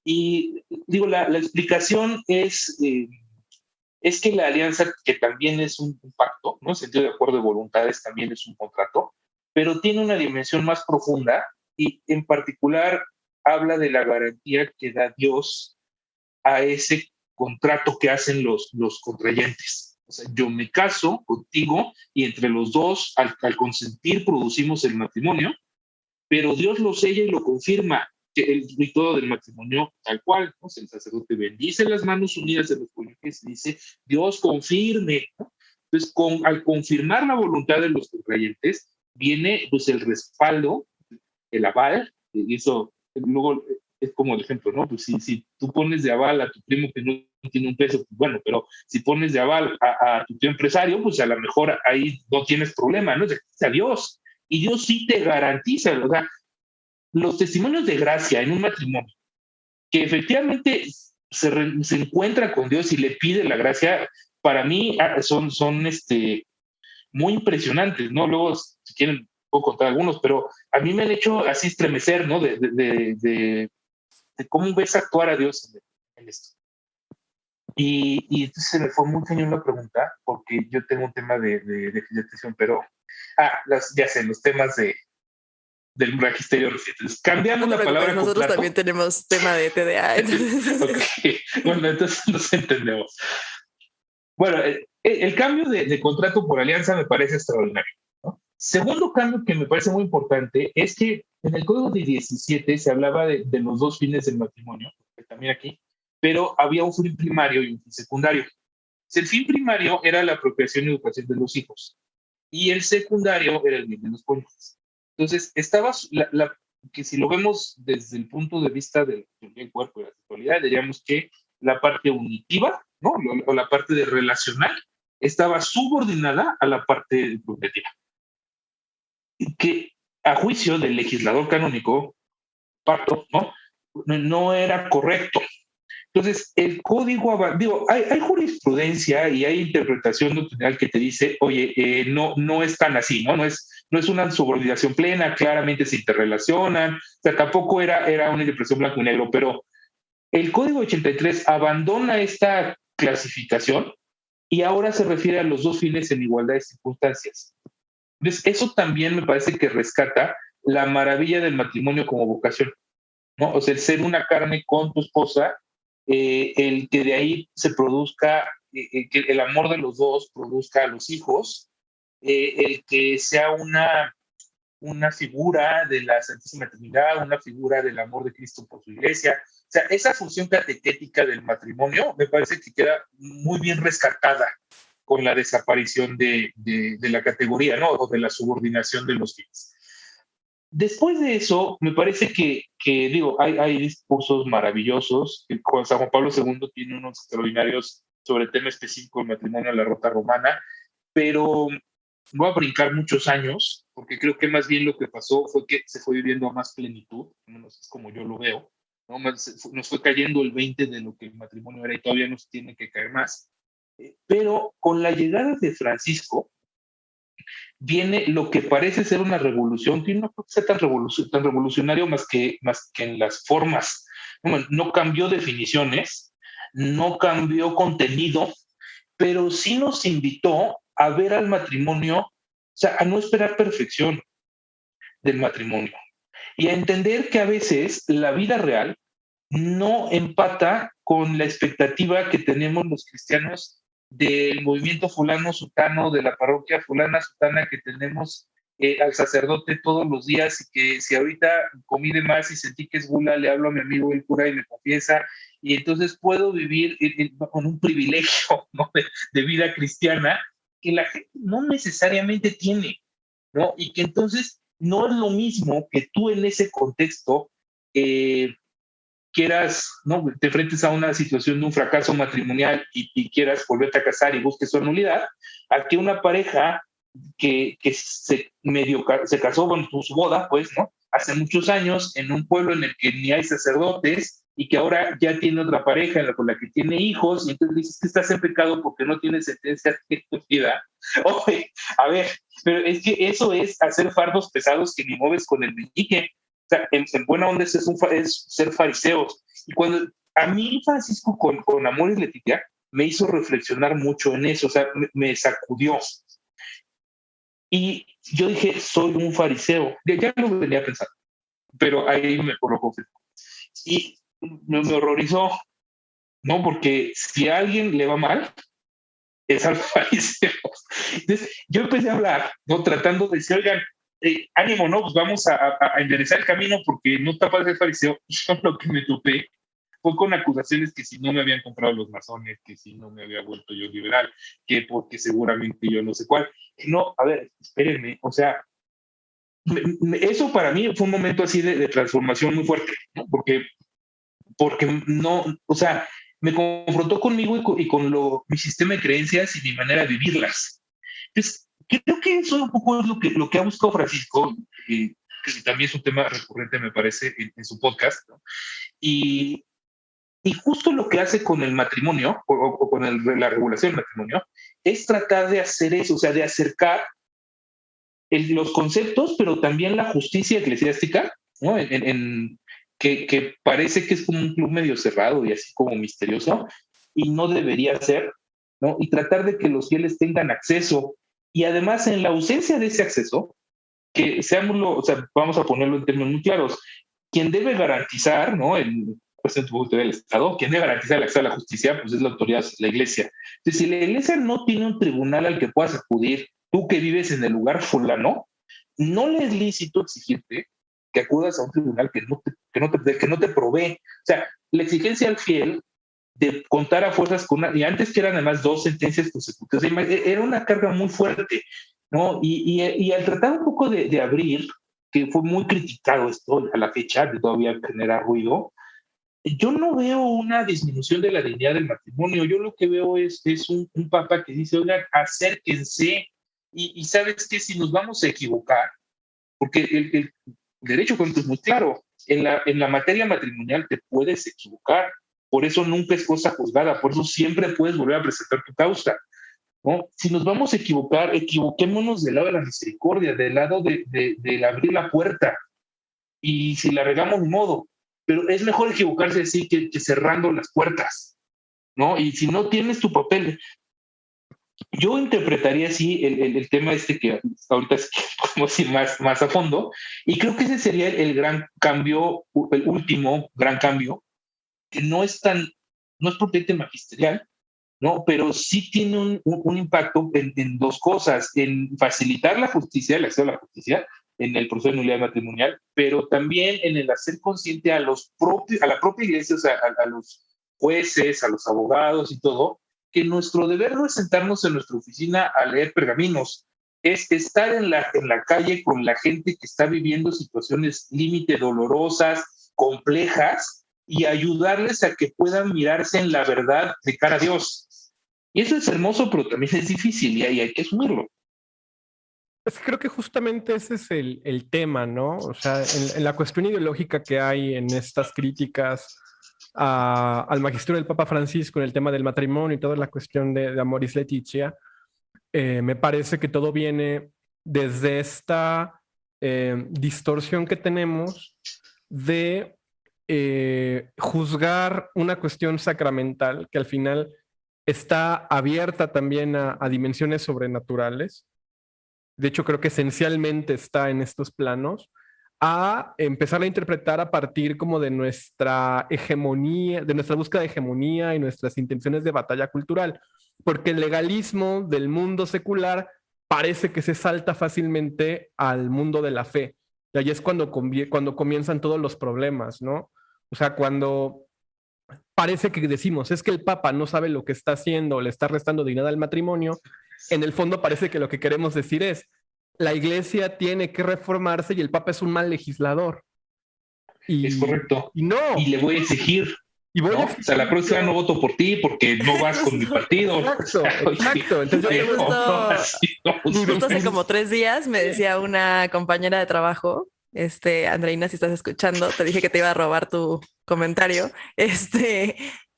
E: Y digo, la explicación es que la alianza, que también es un pacto, ¿no? En sentido de acuerdo de voluntades, también es un contrato, pero tiene una dimensión más profunda y en particular habla de la garantía que da Dios a ese contrato que hacen los contrayentes. O sea, yo me caso contigo y entre los dos, al consentir, producimos el matrimonio, pero Dios lo sella y lo confirma, que el rito del matrimonio tal cual, ¿no? El sacerdote bendice las manos unidas de los cónyuges y dice, Dios confirme, ¿no? Entonces, al confirmar la voluntad de los contrayentes, viene pues el respaldo, el aval, y eso luego es como el ejemplo, ¿no? Pues si tú pones de aval a tu primo que no tiene un peso, pues bueno, pero si pones de aval a tu tío empresario, pues a lo mejor ahí no tienes problema, ¿no? Es a Dios. Y Dios sí te garantiza, o sea, los testimonios de gracia en un matrimonio, que efectivamente se encuentra con Dios y le pide la gracia, para mí son muy impresionantes, ¿no? Luego, si quieren, puedo contar algunos, pero a mí me han hecho así estremecer, ¿no? De cómo ves actuar a Dios en esto. Y entonces se me fue muy cañón la pregunta, porque yo tengo un tema de filiación, pero, ya sé, los temas del magisterio reciente. Cambiamos la palabra
D: nosotros
E: contrato.
D: También tenemos tema de TDA. Entonces...
E: Okay. Bueno, entonces nos entendemos. Bueno, el cambio de contrato por alianza me parece extraordinario, ¿no? Segundo cambio que me parece muy importante es que en el Código de 17 se hablaba de los dos fines del matrimonio, también aquí, pero había un fin primario y un fin secundario. El fin primario era la apropiación y educación de los hijos y el secundario era el bien de los cónyuges. Entonces, estaba que si lo vemos desde el punto de vista del cuerpo y la sexualidad, diríamos que la parte unitiva, ¿no? O la parte de relacional estaba subordinada a la parte propietaria. Que a juicio del legislador canónico, Pato, no era correcto. Entonces, el código, hay jurisprudencia y hay interpretación doctrinal que te dice, oye, no es tan así, ¿no? No es una subordinación plena, claramente se interrelacionan, o sea, tampoco era una interpretación blanco y negro, pero el Código 83 abandona esta clasificación y ahora se refiere a los dos fines en igualdad de circunstancias. Entonces, eso también me parece que rescata la maravilla del matrimonio como vocación, ¿no? O sea, el ser una carne con tu esposa, el que de ahí se produzca, que el amor de los dos produzca a los hijos, el que sea una figura de la Santísima Trinidad, una figura del amor de Cristo por su iglesia. O sea, esa función catequética del matrimonio me parece que queda muy bien rescatada con la desaparición de la categoría, ¿no? O de la subordinación de los fines. Después de eso, me parece que digo, hay discursos maravillosos. San Juan Pablo II tiene unos extraordinarios sobre el tema específico del matrimonio en la Rota Romana, pero voy a brincar muchos años, porque creo que más bien lo que pasó fue que se fue viviendo a más plenitud, es como yo lo veo, ¿no? Nos fue cayendo el 20 de lo que el matrimonio era y todavía nos tiene que caer más. Pero con la llegada de Francisco, viene lo que parece ser una revolución, que no creo que sea tan revolucionario más que en las formas. No cambió definiciones, no cambió contenido, pero sí nos invitó a ver al matrimonio, o sea, a no esperar perfección del matrimonio y a entender que a veces la vida real no empata con la expectativa que tenemos los cristianos del movimiento fulano sutano, de la parroquia fulana sutana, que tenemos al sacerdote todos los días, y que si ahorita comí de más y sentí que es gula, le hablo a mi amigo el cura y me confiesa, y entonces puedo vivir con un privilegio, ¿no? de vida cristiana que la gente no necesariamente tiene, ¿no? Y que entonces no es lo mismo que tú en ese contexto quieras, ¿no? Te enfrentes a una situación de un fracaso matrimonial y quieras volverte a casar y busques su nulidad, a que una pareja que se casó con su boda, pues, ¿no? Hace muchos años, en un pueblo en el que ni hay sacerdotes y que ahora ya tiene otra pareja con la que tiene hijos, y entonces dices que estás en pecado porque no tienes sentencia de tu vida. Oye, a ver, pero es que eso es hacer fardos pesados que ni mueves con el meñique. O sea, en buena onda es ser fariseos. Y cuando a mí Francisco con Amor y Leticia me hizo reflexionar mucho en eso, o sea, me sacudió. Y yo dije, soy un fariseo. Ya lo venía pensando, pero ahí me lo confesó. Y me horrorizó, ¿no? Porque si a alguien le va mal, es al fariseo. Entonces, yo empecé a hablar, ¿no? Tratando de decir, oigan, ánimo, ¿no? Pues vamos a enderezar el camino porque no está para ser fariseo. Y yo lo que me topé fue con acusaciones que si no me habían comprado los masones, que si no me había vuelto yo liberal, que porque seguramente yo no sé cuál. No, a ver, espérenme, o sea, eso para mí fue un momento así de transformación muy fuerte, ¿no? Porque no, o sea, me confrontó conmigo y con mi sistema de creencias y mi manera de vivirlas. Entonces, creo que eso un poco es lo que ha buscado Francisco, que también es un tema recurrente, me parece, en su podcast, ¿no? Y justo lo que hace con el matrimonio o con la regulación del matrimonio es tratar de hacer eso, o sea, de acercar los conceptos, pero también la justicia eclesiástica, ¿no? Que parece que es como un club medio cerrado y así como misterioso, y no debería ser, ¿no? Y tratar de que los fieles tengan acceso. Y además, en la ausencia de ese acceso, que seámoslo, o sea, vamos a ponerlo en términos muy claros, quien debe garantizar, ¿no? El presidente del Estado, quien debe garantizar el acceso a la justicia, pues es la autoridad, la iglesia. Entonces, si la iglesia no tiene un tribunal al que puedas acudir, tú que vives en el lugar fulano, no le es lícito exigirte que acudas a un tribunal que no te provee. O sea, la exigencia al fiel de contar a fuerzas con y antes que eran además 2 sentencias consecutivas, era una carga muy fuerte, ¿no? Y al tratar un poco de abrir, que fue muy criticado esto a la fecha, que todavía genera ruido, yo no veo una disminución de la dignidad del matrimonio. Yo lo que veo es un papa que dice, oigan, acérquense, y sabes que si nos vamos a equivocar, porque el derecho canónico es muy claro, en la materia matrimonial te puedes equivocar, por eso nunca es cosa juzgada, por eso siempre puedes volver a presentar tu causa, ¿no? Si nos vamos a equivocar, equivoquémonos del lado de la misericordia, del lado de abrir la puerta, y si la regamos, ni modo, pero es mejor equivocarse así que cerrando las puertas, ¿no? Y si no tienes tu papel, yo interpretaría así el tema que ahorita podemos ir más a fondo, y creo que ese sería el gran cambio, el último gran cambio, que no es propiamente magisterial, ¿no? Pero sí tiene un impacto en 2 cosas, en facilitar la justicia, el acceso a la justicia, en el proceso de nulidad matrimonial, pero también en el hacer consciente a la propia iglesia, o sea, a los jueces, a los abogados y todo, que nuestro deber no es sentarnos en nuestra oficina a leer pergaminos, es estar en la calle con la gente que está viviendo situaciones límite dolorosas, complejas, y ayudarles a que puedan mirarse en la verdad de cara a Dios. Y eso es hermoso, pero también es difícil y hay que asumirlo.
C: Pues creo que justamente ese es el tema, ¿no? O sea, en la cuestión ideológica que hay en estas críticas al magisterio del Papa Francisco en el tema del matrimonio y toda la cuestión de Amoris Laetitia, me parece que todo viene desde esta distorsión que tenemos de juzgar una cuestión sacramental que al final está abierta también a dimensiones sobrenaturales. De hecho, creo que esencialmente está en estos planos, a empezar a interpretar a partir como de nuestra hegemonía, de nuestra búsqueda de hegemonía y nuestras intenciones de batalla cultural, porque el legalismo del mundo secular parece que se salta fácilmente al mundo de la fe. Y ahí es cuando comienzan todos los problemas, ¿no? O sea, cuando parece que decimos, es que el Papa no sabe lo que está haciendo, le está restando dignidad al matrimonio, en el fondo parece que lo que queremos decir es, la Iglesia tiene que reformarse y el Papa es un mal legislador.
E: Es correcto.
C: Y no.
E: Y le voy a exigir.
C: Y voy
E: ¿no?
C: a
E: exigir, o sea, la próxima no voto por ti porque no vas con mi partido.
C: Exacto,
E: o sea,
C: exacto. Entonces,
D: justo hace como 3 días me decía una compañera de trabajo, Andreina, si estás escuchando, te dije que te iba a robar tu comentario.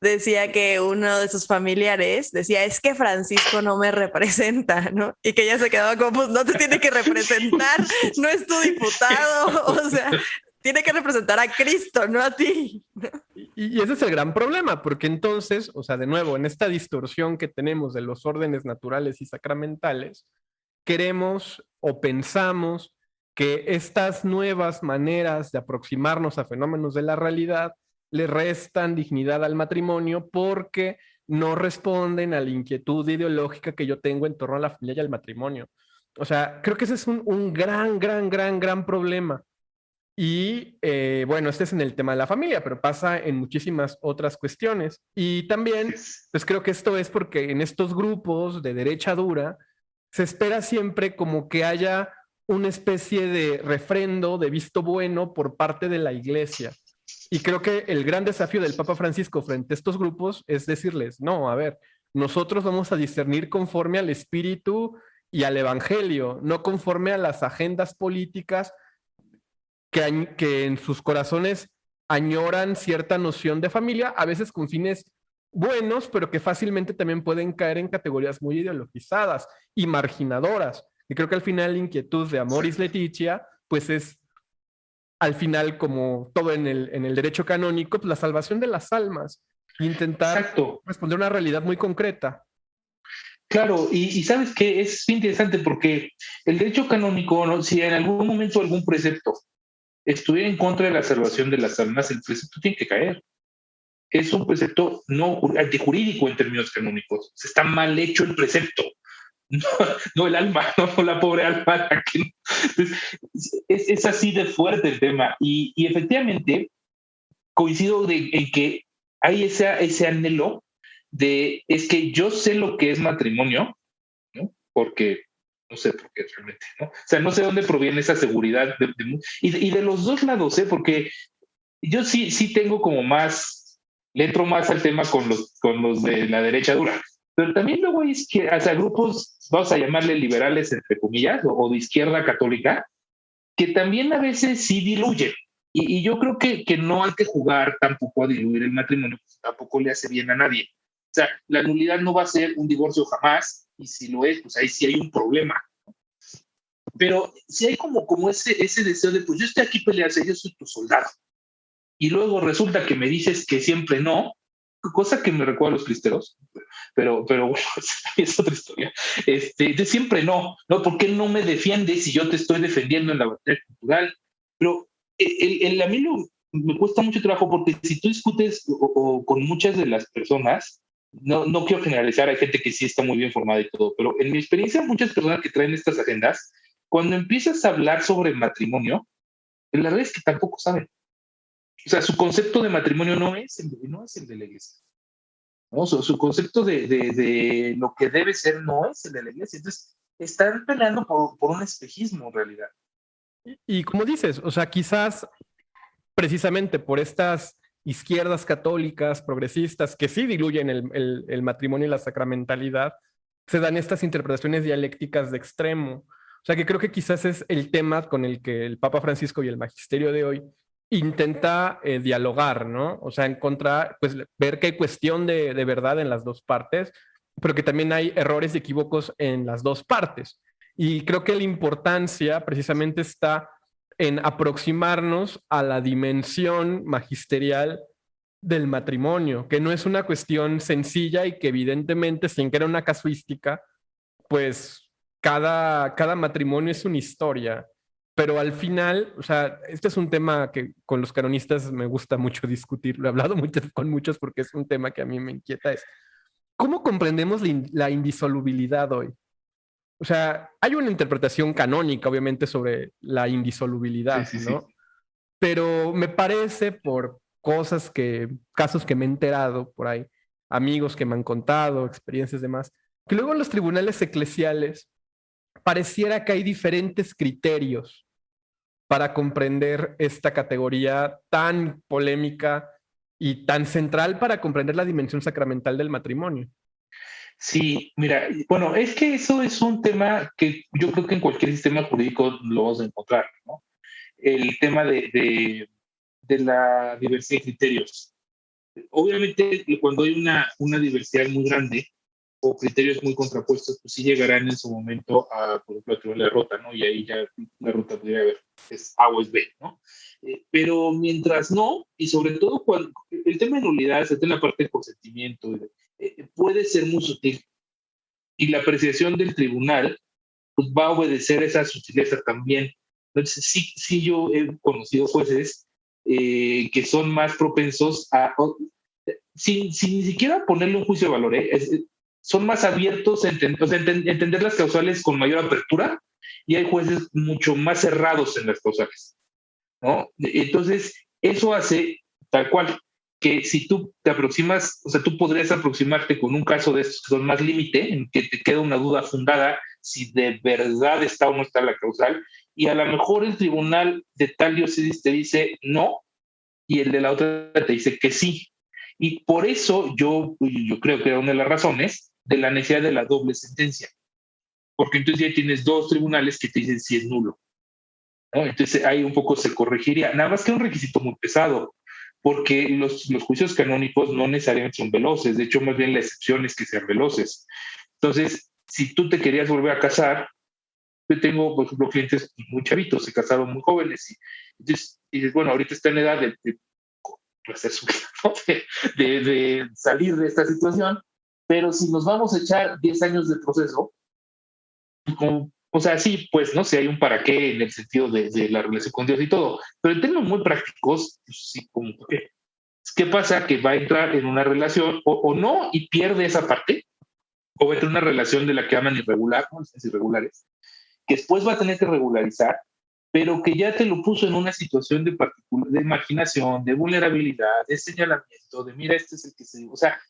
D: Decía que uno de sus familiares decía, es que Francisco no me representa, ¿no? Y que ella se quedaba como, pues no te tiene que representar, no es tu diputado, o sea, tiene que representar a Cristo, no a ti.
C: Y ese es el gran problema, porque entonces, o sea, de nuevo, en esta distorsión que tenemos de los órdenes naturales y sacramentales, queremos o pensamos que estas nuevas maneras de aproximarnos a fenómenos de la realidad le restan dignidad al matrimonio porque no responden a la inquietud ideológica que yo tengo en torno a la familia y al matrimonio. O sea, creo que ese es un gran problema. Y bueno, este es en el tema de la familia, pero pasa en muchísimas otras cuestiones. Y también, pues creo que esto es porque en estos grupos de derecha dura se espera siempre como que haya una especie de refrendo, de visto bueno por parte de la Iglesia. Y creo que el gran desafío del Papa Francisco frente a estos grupos es decirles, no, a ver, nosotros vamos a discernir conforme al Espíritu y al Evangelio, no conforme a las agendas políticas que en sus corazones añoran cierta noción de familia, a veces con fines buenos, pero que fácilmente también pueden caer en categorías muy ideologizadas y marginadoras. Y creo que al final la inquietud de Amoris Laetitia, pues es al final, como todo en el derecho canónico, pues la salvación de las almas, intentar
E: Exacto.
C: responder a una realidad muy concreta.
E: Claro, y sabes que es interesante porque el derecho canónico, ¿no? Si en algún momento algún precepto estuviera en contra de la salvación de las almas, el precepto tiene que caer. Es un precepto no antijurídico en términos canónicos. Está mal hecho el precepto. No el alma, no la pobre alma. Es así de fuerte el tema. Y efectivamente, coincido en que hay ese anhelo de, es que yo sé lo que es matrimonio, ¿no? Porque no sé por qué realmente, ¿no? O sea, no sé dónde proviene esa seguridad y de los dos lados, ¿eh? Porque yo sí tengo como le entro más al tema con los de la derecha dura. Pero también luego hay grupos, vamos a llamarle liberales, entre comillas, o de izquierda católica, que también a veces sí diluyen. Y yo creo que no hay que jugar tampoco a diluir el matrimonio, pues tampoco le hace bien a nadie. O sea, la nulidad no va a ser un divorcio jamás, y si lo es, pues ahí sí hay un problema. Pero si hay como ese deseo de, pues yo estoy aquí peleando, yo soy tu soldado. Y luego resulta que me dices que siempre no, cosa que me recuerda a los cristeros, pero bueno, es otra historia. De siempre no, ¿por qué no me defiendes si yo te estoy defendiendo en la batalla cultural? Pero a mí me cuesta mucho trabajo porque si tú discutes o con muchas de las personas, no quiero generalizar, hay gente que sí está muy bien formada y todo, pero en mi experiencia muchas personas que traen estas agendas, cuando empiezas a hablar sobre matrimonio, la verdad es que tampoco saben. O sea, su concepto de matrimonio no es el de la iglesia. ¿no? Su concepto de lo que debe ser no es el de la iglesia. Entonces, están peleando por un espejismo en realidad.
C: Y como dices, o sea, quizás precisamente por estas izquierdas católicas, progresistas, que sí diluyen el matrimonio y la sacramentalidad, se dan estas interpretaciones dialécticas de extremo. O sea, que creo que quizás es el tema con el que el Papa Francisco y el magisterio de hoy intenta dialogar, ¿no? O sea, encontrar, pues ver que hay cuestión de verdad en las dos partes, pero que también hay errores y equívocos en las dos partes. Y creo que la importancia precisamente está en aproximarnos a la dimensión magisterial del matrimonio, que no es una cuestión sencilla y que evidentemente, sin que era una casuística, pues cada matrimonio es una historia. Pero al final, o sea, este es un tema que con los canonistas me gusta mucho discutir, lo he hablado con muchos porque es un tema que a mí me inquieta, es ¿cómo comprendemos la indisolubilidad hoy? O sea, hay una interpretación canónica, obviamente, sobre la indisolubilidad,
E: Sí, sí,
C: ¿no?
E: sí.
C: Pero me parece por casos que me he enterado por ahí, amigos que me han contado, experiencias demás, que luego en los tribunales eclesiales pareciera que hay diferentes criterios para comprender esta categoría tan polémica y tan central para comprender la dimensión sacramental del matrimonio.
E: Sí, mira, bueno, es que eso es un tema que yo creo que en cualquier sistema jurídico lo vas a encontrar, ¿no? El tema de la diversidad de criterios. Obviamente, cuando hay una diversidad muy grande o criterios muy contrapuestos, pues sí llegarán en su momento a, por ejemplo, a la ruta, ¿no? Y ahí ya la ruta podría haber, es A o es B, ¿no? Pero mientras no, y sobre todo cuando el tema de nulidad, está en la parte de consentimiento, puede ser muy sutil. Y la apreciación del tribunal pues, va a obedecer esa sutileza también. Entonces, sí yo he conocido jueces que son más propensos sin ni siquiera ponerle un juicio de valor, son más abiertos a entender las causales con mayor apertura y hay jueces mucho más cerrados en las causales, ¿no? Entonces, eso hace tal cual que si tú te aproximas, o sea, tú podrías aproximarte con un caso de estos que son más límite, en que te queda una duda fundada si de verdad está o no está la causal, y a lo mejor el tribunal de tal diócesis te dice no, y el de la otra te dice que sí. Y por eso yo creo que era una de las razones de la necesidad de la doble sentencia, porque entonces ya tienes dos tribunales que te dicen si es nulo, ¿no? Entonces ahí un poco se corregiría, nada más que un requisito muy pesado, porque los juicios canónicos no necesariamente son veloces, de hecho más bien la excepción es que sean veloces. Entonces, si tú te querías volver a casar, yo tengo, por ejemplo, clientes muy chavitos, se casaron muy jóvenes, y entonces dices, bueno, ahorita está en edad de hacer su vida, ¿no? de salir de esta situación, pero si nos vamos a echar 10 años de proceso, o sea, sí, pues no sé, hay un para qué en el sentido de la relación con Dios y todo, pero en términos muy prácticos, pues sí, como qué. ¿Qué pasa? Que va a entrar en una relación o no y pierde esa parte, o va a entrar en una relación de la que llaman irregular, ¿no? Las irregulares, que después va a tener que regularizar, pero que ya te lo puso en una situación de marginación, de vulnerabilidad, de señalamiento, de mira, este es el que se... O sea,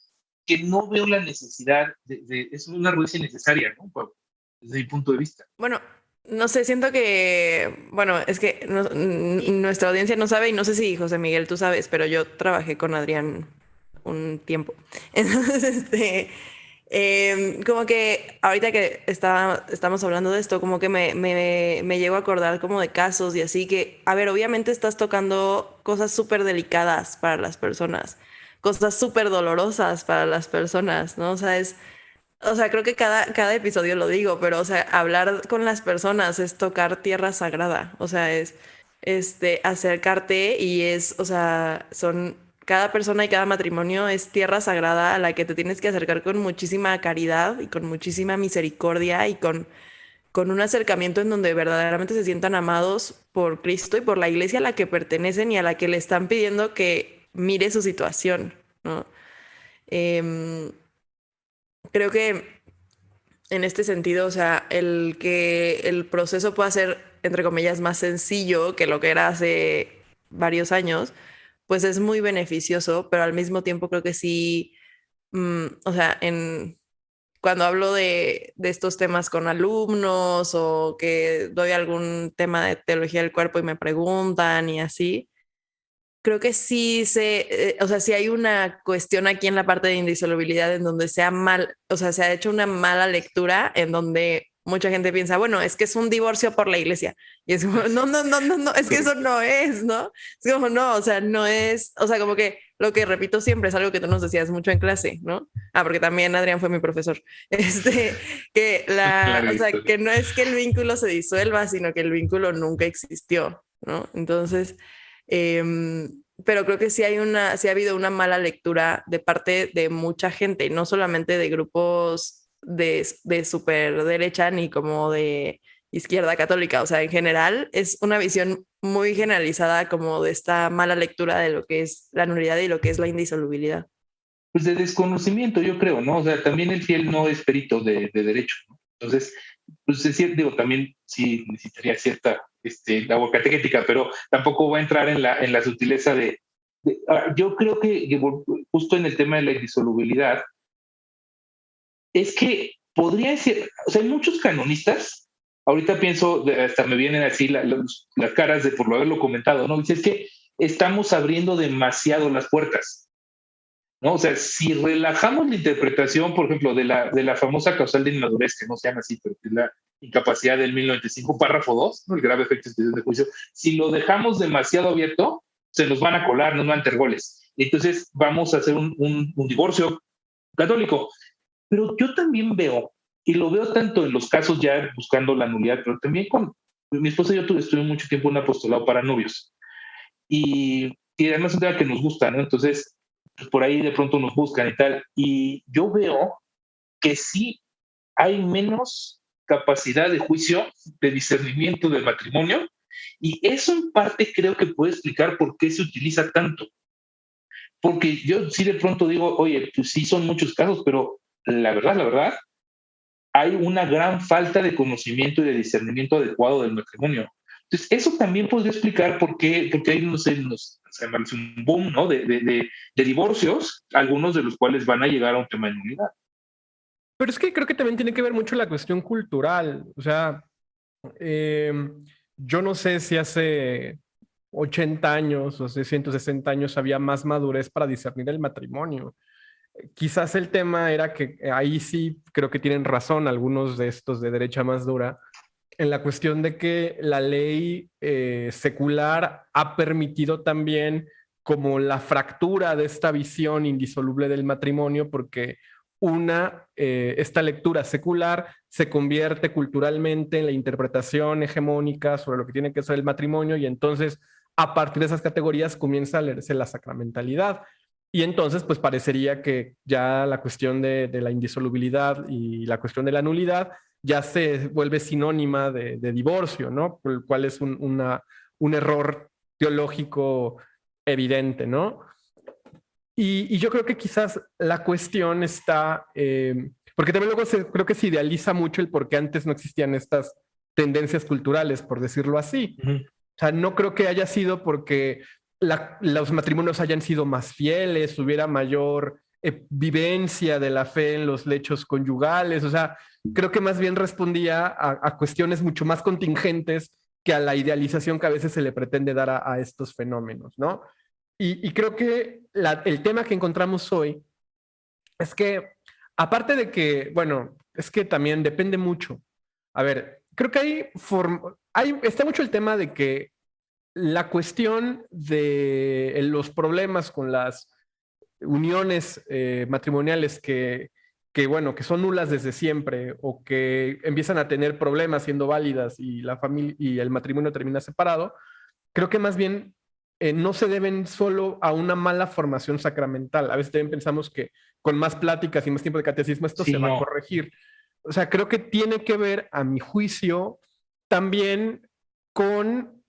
E: que no veo la necesidad es una rueda innecesaria, ¿no? Desde mi punto de vista.
D: Bueno, no sé, siento que, bueno, es que nuestra audiencia no sabe y no sé si José Miguel tú sabes, pero yo trabajé con Adrián un tiempo. Entonces, como que ahorita que estamos hablando de esto, como que me llego a acordar como de casos y así que, a ver, obviamente estás tocando cosas súper delicadas para las personas, cosas súper dolorosas para las personas, ¿no? O sea, creo que cada episodio lo digo, pero, o sea, hablar con las personas es tocar tierra sagrada. O sea, es, acercarte y es, o sea, cada persona y cada matrimonio es tierra sagrada a la que te tienes que acercar con muchísima caridad y con muchísima misericordia y con un acercamiento en donde verdaderamente se sientan amados por Cristo y por la iglesia a la que pertenecen y a la que le están pidiendo que mire su situación, ¿no? Em, Creo que en este sentido, o sea, el que el proceso pueda ser, entre comillas, más sencillo que lo que era hace varios años, pues es muy beneficioso, pero al mismo tiempo creo que sí, o sea, cuando hablo de estos temas con alumnos o que doy algún tema de teología del cuerpo y me preguntan y así, creo que sí o sea, sí hay una cuestión aquí en la parte de indisolubilidad en donde o sea, se ha hecho una mala lectura en donde mucha gente piensa, bueno, es que es un divorcio por la iglesia. Y es como, no, es que eso no es, ¿no? Es como, no, o sea, no es, o sea, como que lo que repito siempre es algo que tú nos decías mucho en clase, ¿no? Porque también Adrián fue mi profesor. O sea, que no es que el vínculo se disuelva, sino que el vínculo nunca existió, ¿no? Entonces, pero creo que sí ha habido una mala lectura de parte de mucha gente, no solamente de grupos de super derecha ni como de izquierda católica, o sea, en general es una visión muy generalizada como de esta mala lectura de lo que es la nulidad y lo que es la indisolubilidad.
E: Pues de desconocimiento, yo creo, ¿no? O sea, también el fiel no es perito de derecho, ¿no? Entonces, pues es cierto, digo, también sí necesitaría cierta labor catequética, pero tampoco voy a entrar en la sutileza yo creo que justo en el tema de la indisolubilidad, es que podría ser, o sea, hay muchos canonistas, ahorita pienso, hasta me vienen así las caras de por lo haberlo comentado, ¿no? Dice, es que estamos abriendo demasiado las puertas, ¿no? O sea, si relajamos la interpretación, por ejemplo, de la famosa causal de inmadurez, que no se llama así, pero que es la incapacidad del 1095, párrafo 2, ¿no? El grave efecto de juicio, si lo dejamos demasiado abierto, se nos van a colar, nos van a meter goles. Y entonces vamos a hacer un divorcio católico. Pero yo también veo, y lo veo tanto en los casos ya buscando la nulidad, pero también con mi esposa y yo estuvimos mucho tiempo en un apostolado para novios. Y además es un tema que nos gusta, ¿no? Entonces, pues por ahí de pronto nos buscan y tal. Y yo veo que sí hay menos capacidad de juicio, de discernimiento del matrimonio, y eso en parte creo que puede explicar por qué se utiliza tanto. Porque yo sí de pronto digo, oye, pues sí son muchos casos, pero la verdad, hay una gran falta de conocimiento y de discernimiento adecuado del matrimonio. Entonces, eso también podría explicar por qué hay, no sé, un boom, ¿no? de divorcios, algunos de los cuales van a llegar a un tema de nulidad.
C: Pero es que creo que también tiene que ver mucho la cuestión cultural. O sea, yo no sé si hace 80 años o hace 160 años había más madurez para discernir el matrimonio. Quizás el tema era que ahí sí creo que tienen razón algunos de estos de derecha más dura en la cuestión de que la ley secular ha permitido también como la fractura de esta visión indisoluble del matrimonio, porque esta lectura secular se convierte culturalmente en la interpretación hegemónica sobre lo que tiene que ser el matrimonio, y entonces a partir de esas categorías comienza a leerse la sacramentalidad. Y entonces, pues parecería que ya la cuestión de la indisolubilidad y la cuestión de la nulidad ya se vuelve sinónima de divorcio, ¿no? Por el cual es un error teológico evidente, ¿no? Y yo creo que quizás la cuestión está, porque también luego creo que se idealiza mucho el por qué antes no existían estas tendencias culturales, por decirlo así. Uh-huh. O sea, no creo que haya sido porque los matrimonios hayan sido más fieles, hubiera mayor vivencia de la fe en los lechos conyugales. O sea, creo que más bien respondía a cuestiones mucho más contingentes que a la idealización que a veces se le pretende dar a estos fenómenos, ¿no? Y creo que el tema que encontramos hoy es que, aparte de que, bueno, es que también depende mucho. A ver, creo que está mucho el tema de que la cuestión de los problemas con las uniones matrimoniales que son nulas desde siempre o que empiezan a tener problemas siendo válidas y la familia y el matrimonio termina separado, creo que más bien no se deben solo a una mala formación sacramental. A veces también pensamos que con más pláticas y más tiempo de catecismo esto se va a corregir. O sea, creo que tiene que ver, a mi juicio, también con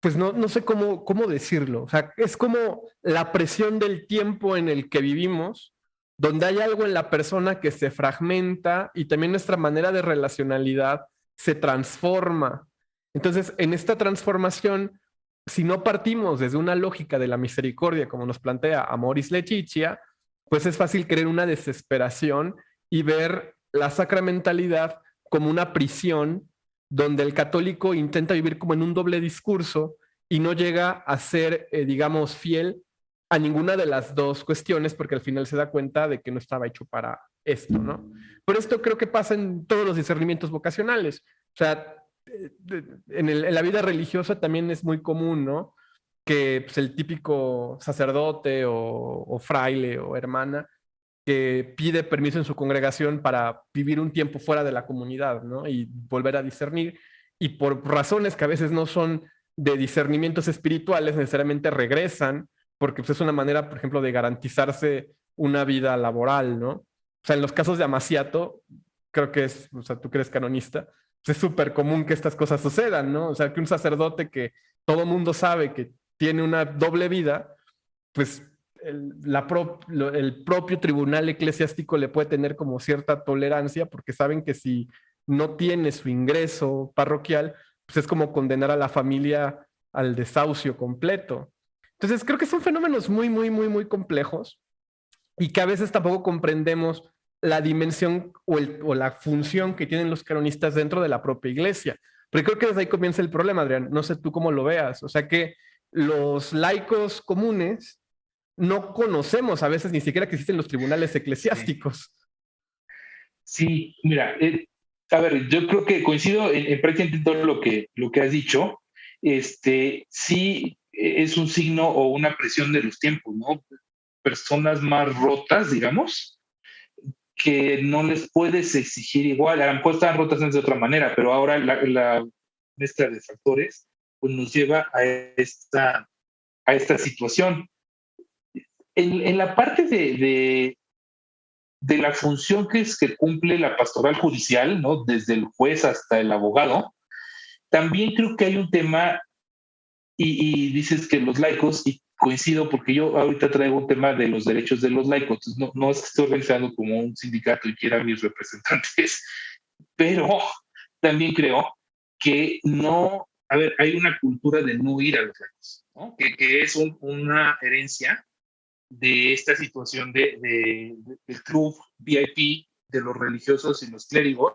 C: pues no sé cómo decirlo. O sea, es como la presión del tiempo en el que vivimos, donde hay algo en la persona que se fragmenta y también nuestra manera de relacionalidad se transforma. Entonces, en esta transformación, si no partimos desde una lógica de la misericordia, como nos plantea Amoris Laetitia, pues es fácil creer una desesperación y ver la sacramentalidad como una prisión donde el católico intenta vivir como en un doble discurso y no llega a ser, digamos, fiel a ninguna de las dos cuestiones porque al final se da cuenta de que no estaba hecho para esto, ¿no? Pero esto creo que pasa en todos los discernimientos vocacionales. O sea, en la vida religiosa también es muy común, ¿no? Que pues, el típico sacerdote o fraile o hermana que pide permiso en su congregación para vivir un tiempo fuera de la comunidad, ¿no? Y volver a discernir. Y por razones que a veces no son de discernimientos espirituales, necesariamente regresan, porque pues, es una manera, por ejemplo, de garantizarse una vida laboral, ¿no? O sea, en los casos de amaciato, creo que es, o sea, tú que eres canonista, pues es súper común que estas cosas sucedan, ¿no? O sea, que un sacerdote que todo mundo sabe que tiene una doble vida, pues el propio tribunal eclesiástico le puede tener como cierta tolerancia porque saben que si no tiene su ingreso parroquial, pues es como condenar a la familia al desahucio completo. Entonces creo que son fenómenos muy, muy, muy, muy complejos y que a veces tampoco comprendemos la dimensión o la función que tienen los canonistas dentro de la propia iglesia. Pero creo que desde ahí comienza el problema, Adrián. No sé tú cómo lo veas. O sea que los laicos comunes no conocemos a veces ni siquiera que existen los tribunales eclesiásticos.
E: Sí, mira, a ver, yo creo que coincido en prácticamente todo lo que has dicho. Sí es un signo o una presión de los tiempos, ¿no? Personas más rotas, digamos, que no les puedes exigir igual. A lo mejor estaban rotas antes de otra manera, pero ahora la mezcla de factores pues nos lleva a esta situación. En la parte de la función que cumple la pastoral judicial, ¿no? Desde el juez hasta el abogado, también creo que hay un tema, y dices que los laicos, y coincido porque yo ahorita traigo un tema de los derechos de los laicos, entonces no es que estoy organizando como un sindicato y quiera mis representantes, pero también creo que no, a ver, hay una cultura de no ir a los laicos, ¿no? Que es una herencia de esta situación del club VIP de los religiosos y los clérigos,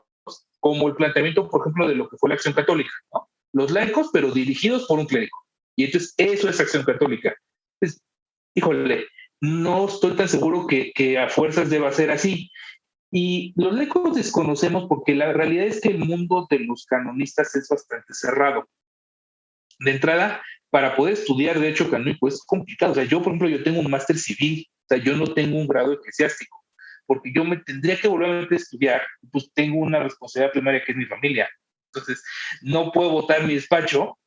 E: como el planteamiento, por ejemplo, de lo que fue la Acción Católica, ¿no? Los laicos, pero dirigidos por un clérigo. Y entonces eso es Acción Católica. Pues, híjole, no estoy tan seguro que a fuerzas deba ser así. Y los laicos desconocemos porque la realidad es que el mundo de los canonistas es bastante cerrado. De entrada, para poder estudiar derecho canónico es complicado. O sea, yo, por ejemplo, yo tengo un máster civil, o sea, yo no tengo un grado eclesiástico, porque yo me tendría que volver a estudiar, pues tengo una responsabilidad primaria que es mi familia. Entonces, no puedo botar mi despacho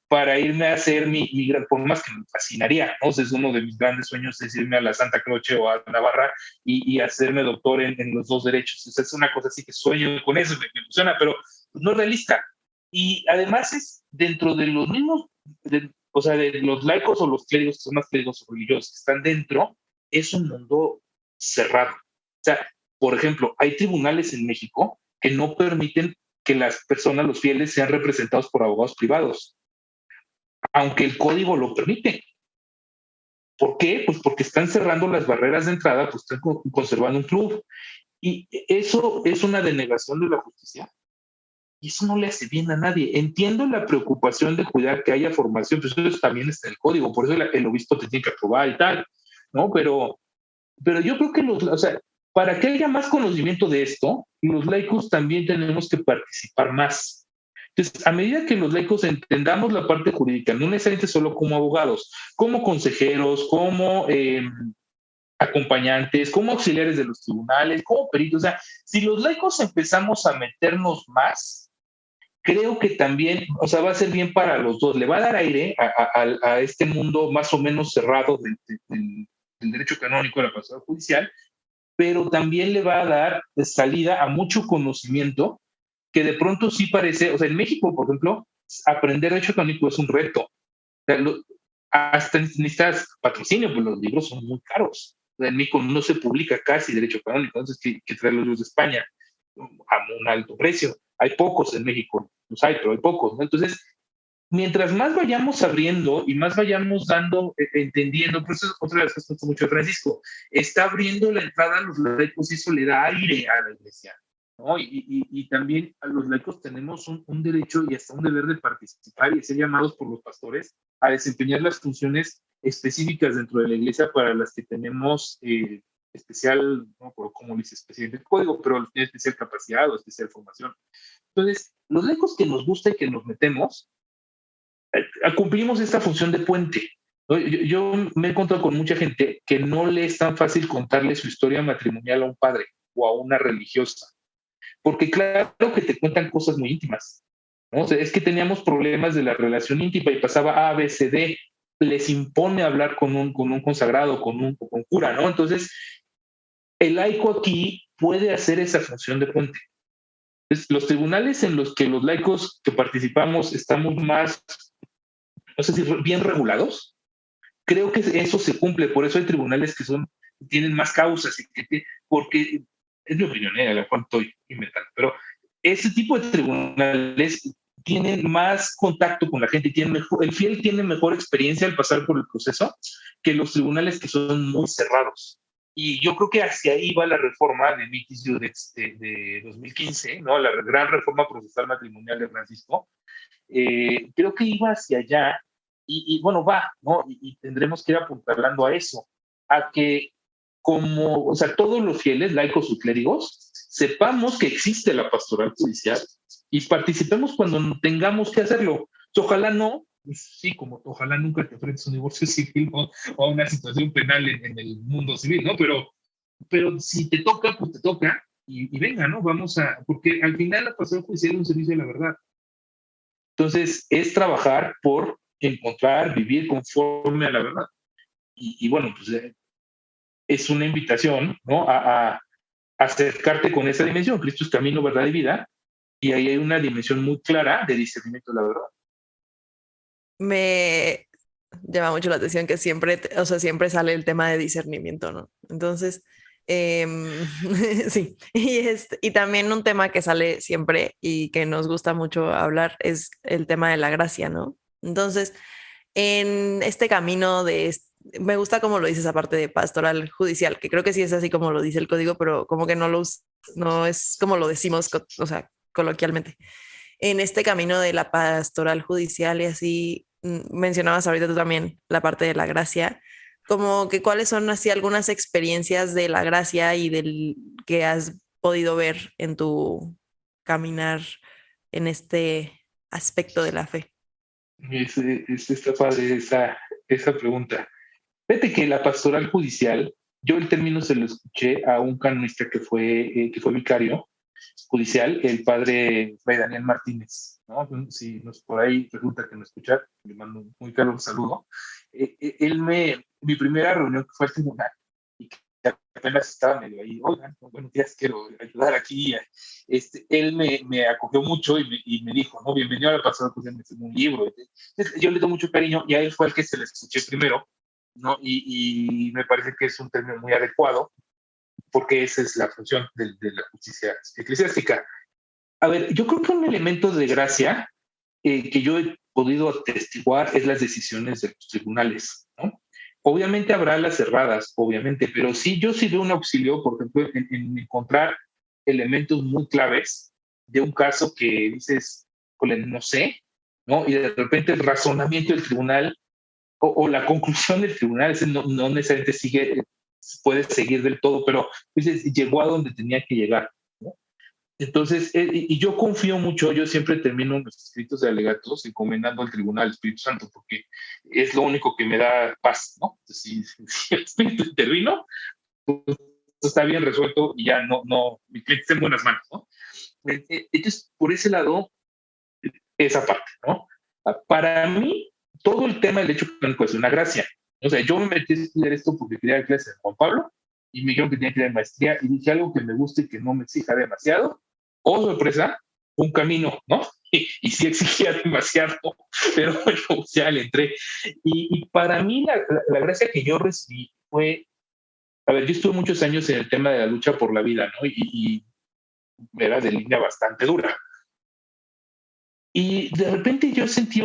E: para irme a hacer por más que me fascinaría, ¿no? O sea, es uno de mis grandes sueños es irme a la Santa Croce o a Navarra y hacerme doctor en los dos derechos. O sea, es una cosa así que sueño con eso, me emociona, pero no es realista. Y además es dentro de los mismos, o sea, de los laicos o los clérigos, que son más clérigos o religiosos que están dentro, es un mundo cerrado. O sea, por ejemplo, hay tribunales en México que no permiten que las personas, los fieles, sean representados por abogados privados, aunque el código lo permite. ¿Por qué? Pues porque están cerrando las barreras de entrada, pues están conservando un club. Y eso es una denegación de la justicia. Y eso no le hace bien a nadie. Entiendo la preocupación de cuidar que haya formación, pues eso también está en el código, por eso el obispo te tiene que aprobar y tal, ¿no? Pero yo creo que o sea, para que haya más conocimiento de esto, los laicos también tenemos que participar más. Entonces, a medida que los laicos entendamos la parte jurídica, no necesariamente solo como abogados, como consejeros, como acompañantes, como auxiliares de los tribunales, como peritos, o sea, si los laicos empezamos a meternos más, creo que también, o sea, va a ser bien para los dos, le va a dar aire a este mundo más o menos cerrado del derecho canónico de la pastoral judicial, pero también le va a dar salida a mucho conocimiento que de pronto sí parece, o sea, en México, por ejemplo, aprender derecho canónico es un reto. O sea, hasta necesitas patrocinio, pues los libros son muy caros. O sea, en México no se publica casi derecho canónico, entonces que traer los libros de España a un alto precio. Hay pocos en México, los hay, pero hay pocos, ¿no? Entonces, mientras más vayamos abriendo y más vayamos dando, entendiendo, por eso es otra de las cosas que me gusta mucho de Francisco, está abriendo la entrada a los laicos y eso le da aire a la iglesia, ¿no? Y también a los laicos tenemos un derecho y hasta un deber de participar y de ser llamados por los pastores a desempeñar las funciones específicas dentro de la iglesia para las que tenemos especial, no por cómo dice especial del código, pero tiene especial capacidad o especial formación. Entonces, los laicos que nos gusta y que nos metemos, cumplimos esta función de puente. Yo me he encontrado con mucha gente que no le es tan fácil contarle su historia matrimonial a un padre o a una religiosa, porque claro que te cuentan cosas muy íntimas, ¿no? O sea, es que teníamos problemas de la relación íntima y pasaba A, B, C, D, les impone hablar con un consagrado, con un cura, ¿no? Entonces, el laico aquí puede hacer esa función de puente. Entonces, los tribunales en los que los laicos que participamos estamos más, no sé si bien regulados, creo que eso se cumple, por eso hay tribunales que tienen más causas, porque es mi opinión, a la cual estoy inventando, pero ese tipo de tribunales tienen más contacto con la gente, el fiel tiene mejor experiencia al pasar por el proceso que los tribunales que son muy cerrados. Y yo creo que hacia ahí va la reforma de Miquis de 2015, ¿no? La gran reforma procesal matrimonial de Francisco. Creo que iba hacia allá y bueno, va, ¿no? Y tendremos que ir apuntalando a eso, a que o sea, todos los fieles, laicos o clérigos, sepamos que existe la pastoral judicial y participemos cuando tengamos que hacerlo. Ojalá no, pues sí, como ojalá nunca te enfrentes a un divorcio civil o a una situación penal en el mundo civil, ¿no? Pero si te toca, pues te toca y venga, ¿no? Porque al final la pastoral judicial es un servicio de la verdad. Entonces, es trabajar por encontrar, vivir conforme a la verdad. Y bueno, pues es una invitación, ¿no? A acercarte con esa dimensión. Cristo es camino, verdad y vida. Y ahí hay una dimensión muy clara de discernimiento de la verdad.
D: Me llama mucho la atención que siempre, o sea, siempre sale el tema de discernimiento, ¿no? Entonces, sí. Y también un tema que sale siempre y que nos gusta mucho hablar es el tema de la gracia, ¿no? Entonces, en este camino me gusta como lo dices aparte de pastoral judicial, que creo que sí es así como lo dice el código, pero como que no es como lo decimos, o sea, coloquialmente. En este camino de la pastoral judicial y así, mencionabas ahorita tú también la parte de la gracia, como que cuáles son así algunas experiencias de la gracia y del que has podido ver en tu caminar en este aspecto de la fe.
E: Está padre esa pregunta. Fíjate que la pastoral judicial, yo el término se lo escuché a un canonista que fue vicario judicial, el padre Fray Daniel Martínez, ¿no? Si nos por ahí resulta que me escucha, le mando un muy cálido saludo. Mi primera reunión que fue al tribunal, y que apenas estaba medio ahí, oigan, buenos días, quiero ayudar aquí. Él me acogió mucho y me dijo, no, bienvenido a la pastoral judicial, me firmó un libro. Entonces, yo le doy mucho cariño y a él fue el que se le escuché primero, ¿no? Y me parece que es un término muy adecuado, porque esa es la función de la justicia eclesiástica. A ver, yo creo que un elemento de gracia que yo he podido atestiguar es las decisiones de los tribunales, ¿no? Obviamente habrá las cerradas, obviamente, pero yo sí veo un auxilio, por ejemplo, en encontrar elementos muy claves de un caso que dices, no sé, ¿no? Y de repente el razonamiento del tribunal o la conclusión del tribunal no necesariamente puede seguir del todo, pero dices, llegó a donde tenía que llegar, ¿no? Entonces, y yo confío mucho, yo siempre termino mis escritos de alegatos encomendando al tribunal al Espíritu Santo, porque es lo único que me da paz, ¿no? Entonces, si el Espíritu intervino, pues está bien resuelto y ya mi cliente está en buenas manos, ¿no? Entonces, por ese lado, esa parte, ¿no? Para mí, todo el tema del derecho canónico es una gracia. O sea, yo me metí a estudiar esto porque quería dar clases de Juan Pablo y me dijeron que tenía que ir a maestría y dije algo que me guste y que no me exija demasiado. Oh, sorpresa, un camino, ¿no? Y sí exigía demasiado, pero bueno, ya le entré. Y para mí la gracia que yo recibí fue, a ver, yo estuve muchos años en el tema de la lucha por la vida, ¿no? Y era de línea bastante dura. Y de repente yo sentí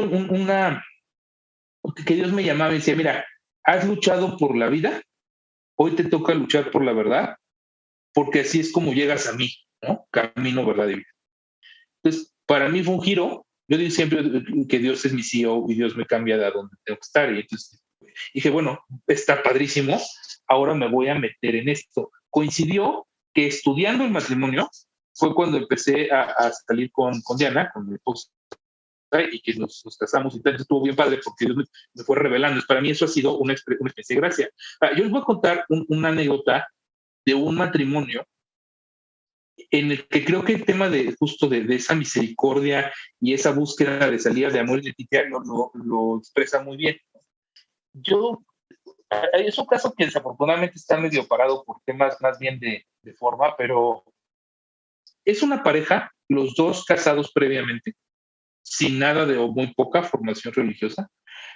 E: que Dios me llamaba y decía, mira, has luchado por la vida, hoy te toca luchar por la verdad, porque así es como llegas a mí, ¿no? Camino, verdad y vida. Entonces, para mí fue un giro. Yo digo siempre que Dios es mi CEO y Dios me cambia de a donde tengo que estar. Y entonces dije, bueno, está padrísimo, ahora me voy a meter en esto. Coincidió que estudiando el matrimonio fue cuando empecé a salir con Diana, con mi esposa, y que nos casamos, y entonces estuvo bien padre porque Dios me fue revelando. Para mí eso ha sido una especie de gracia. Yo les voy a contar una anécdota de un matrimonio en el que creo que el tema de justo de esa misericordia y esa búsqueda de salida de amor y de lo expresa muy bien. Yo, es un caso que desafortunadamente está medio parado por temas más bien de forma, pero es una pareja, los dos casados previamente, sin nada de o muy poca formación religiosa.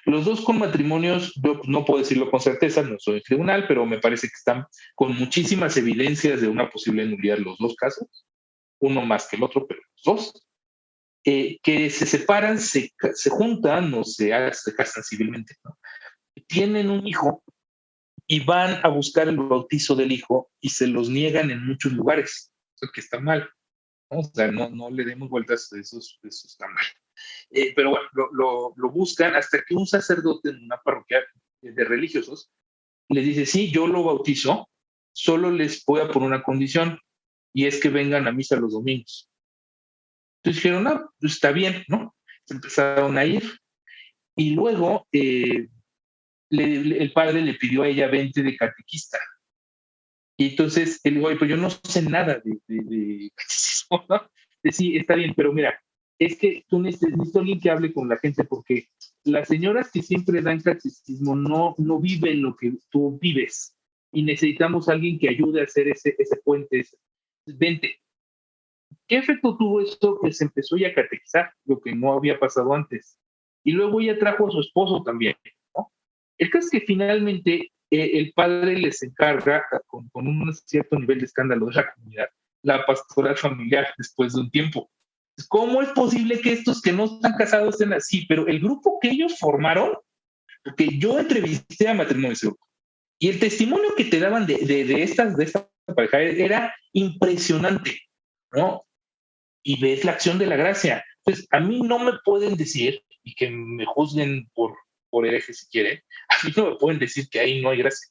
E: Los dos con matrimonios, yo no puedo decirlo con certeza, no soy tribunal, pero me parece que están con muchísimas evidencias de una posible nulidad los dos casos, uno más que el otro, pero los dos, que se separan, se juntan o se casan civilmente, ¿no? Tienen un hijo y van a buscar el bautizo del hijo y se los niegan en muchos lugares, eso que está mal, ¿no? O sea, no le demos vueltas, eso está mal. Pero bueno, lo buscan hasta que un sacerdote en una parroquia de religiosos les dice, sí, yo lo bautizo, solo les voy a poner una condición, y es que vengan a misa los domingos. Entonces dijeron, no, pues está bien, ¿no? Se empezaron a ir, y luego el padre le pidió a ella 20 de catequista. Y entonces él dijo, oye, pues yo no sé nada de catecismo, ¿no? Sí, está bien, pero mira, es que tú necesitas alguien que hable con la gente, porque las señoras que siempre dan catecismo no viven lo que tú vives, y necesitamos a alguien que ayude a hacer ese puente. Vente. ¿Qué efecto tuvo esto? Que se empezó ya a catequizar, lo que no había pasado antes. Y luego ella trajo a su esposo también, ¿no? El caso es que finalmente el padre les encarga, con un cierto nivel de escándalo de la comunidad, la pastoral familiar después de un tiempo. ¿Cómo es posible que estos que no están casados estén así? Pero el grupo que ellos formaron, porque yo entrevisté a Matrimonio Seguro, y el testimonio que te daban de esta pareja era impresionante, ¿no? Y ves la acción de la gracia. Entonces, a mí no me pueden decir, y que me juzguen por hereje si quieren, a mí no me pueden decir que ahí no hay gracia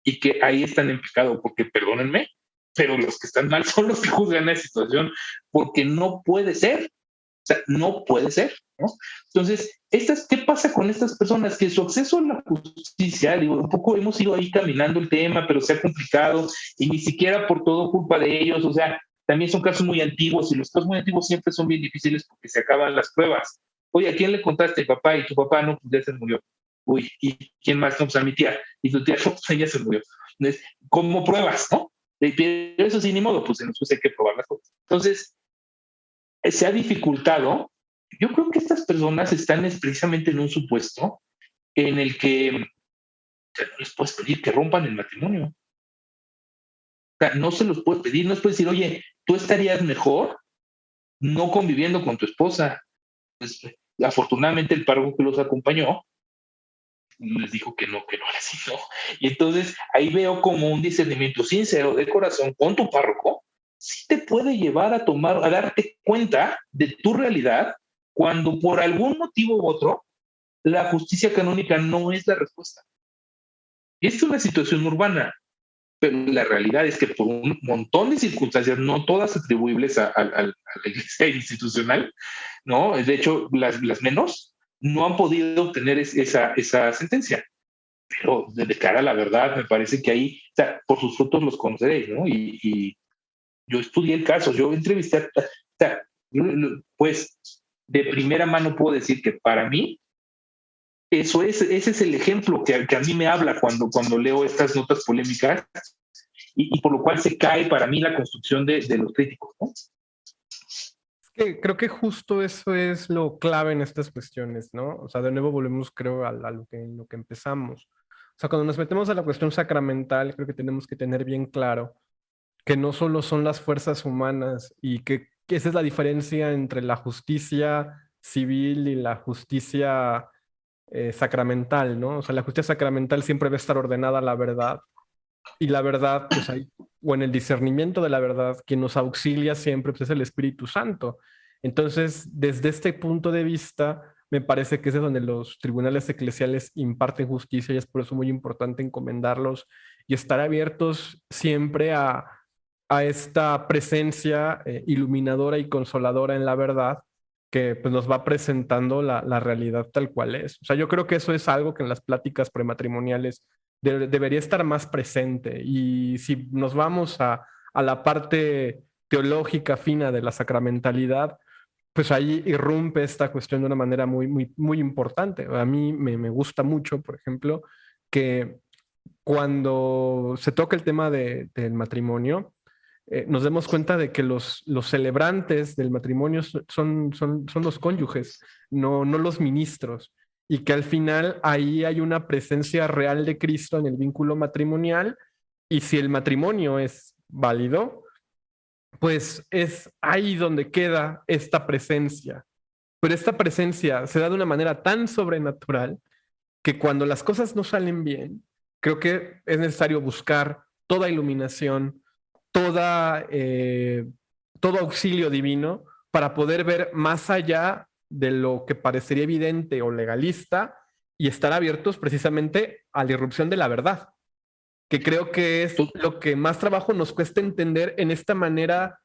E: y que ahí están en pecado, porque perdónenme, pero los que están mal son los que juzgan esa situación, porque no puede ser. O sea, no puede ser, ¿no? Entonces, ¿qué pasa con estas personas? Que su acceso a la justicia, digo, un poco hemos ido ahí caminando el tema, pero se ha complicado y ni siquiera por todo culpa de ellos. O sea, también son casos muy antiguos, y los casos muy antiguos siempre son bien difíciles porque se acaban las pruebas. Oye, ¿a quién le contaste, papá? Y tu papá, no, pues ya se murió. Uy, ¿y quién más? No, pues a mi tía. Y tu tía, no, pues ella se murió. Entonces, como pruebas, ¿no? Pero eso sí, ni modo, pues en el hay que probar las cosas. Entonces, se ha dificultado. Yo creo que estas personas están precisamente en un supuesto en el que no les puedes pedir que rompan el matrimonio. O sea, no se los puedes pedir, no les puedes decir, oye, tú estarías mejor no conviviendo con tu esposa. Pues, afortunadamente el párroco que los acompañó les dijo que no era así, ¿no? Y entonces ahí veo como un discernimiento sincero de corazón con tu párroco sí te puede llevar a darte cuenta de tu realidad cuando por algún motivo u otro la justicia canónica no es la respuesta. Es una situación urbana, pero la realidad es que por un montón de circunstancias, no todas atribuibles a la iglesia institucional, ¿no? De hecho, las menos no han podido obtener esa sentencia. Pero de cara a la verdad, me parece que ahí, o sea, por sus frutos los conoceréis, ¿no? Y yo estudié el caso, yo entrevisté, o sea, pues de primera mano puedo decir que para mí, ese es el ejemplo que a mí me habla cuando leo estas notas polémicas, y por lo cual se cae para mí la construcción de los críticos, ¿no?
C: Es que creo que justo eso es lo clave en estas cuestiones, ¿no? O sea, de nuevo volvemos, creo, a lo que empezamos. O sea, cuando nos metemos a la cuestión sacramental, creo que tenemos que tener bien claro que no solo son las fuerzas humanas y que que esa es la diferencia entre la justicia civil y la justicia sacramental, ¿no? O sea, la justicia sacramental siempre va a estar ordenada a la verdad. Y la verdad, pues hay, o en el discernimiento de la verdad, quien nos auxilia siempre pues, es el Espíritu Santo. Entonces, desde este punto de vista, me parece que es donde los tribunales eclesiales imparten justicia y es por eso muy importante encomendarlos y estar abiertos siempre a esta presencia iluminadora y consoladora en la verdad que pues, nos va presentando la realidad tal cual es. O sea, yo creo que eso es algo que en las pláticas prematrimoniales debería estar más presente. Y si nos vamos a la parte teológica fina de la sacramentalidad, pues ahí irrumpe esta cuestión de una manera muy importante. A mí me gusta mucho, por ejemplo, que cuando se toca el tema del matrimonio, nos demos cuenta de que los celebrantes del matrimonio son los cónyuges, no los ministros, y que al final ahí hay una presencia real de Cristo en el vínculo matrimonial, y si el matrimonio es válido, pues es ahí donde queda esta presencia. Pero esta presencia se da de una manera tan sobrenatural que cuando las cosas no salen bien, creo que es necesario buscar toda iluminación, todo auxilio divino para poder ver más allá de lo que parecería evidente o legalista y estar abiertos precisamente a la irrupción de la verdad, que creo que es lo que más trabajo nos cuesta entender en esta manera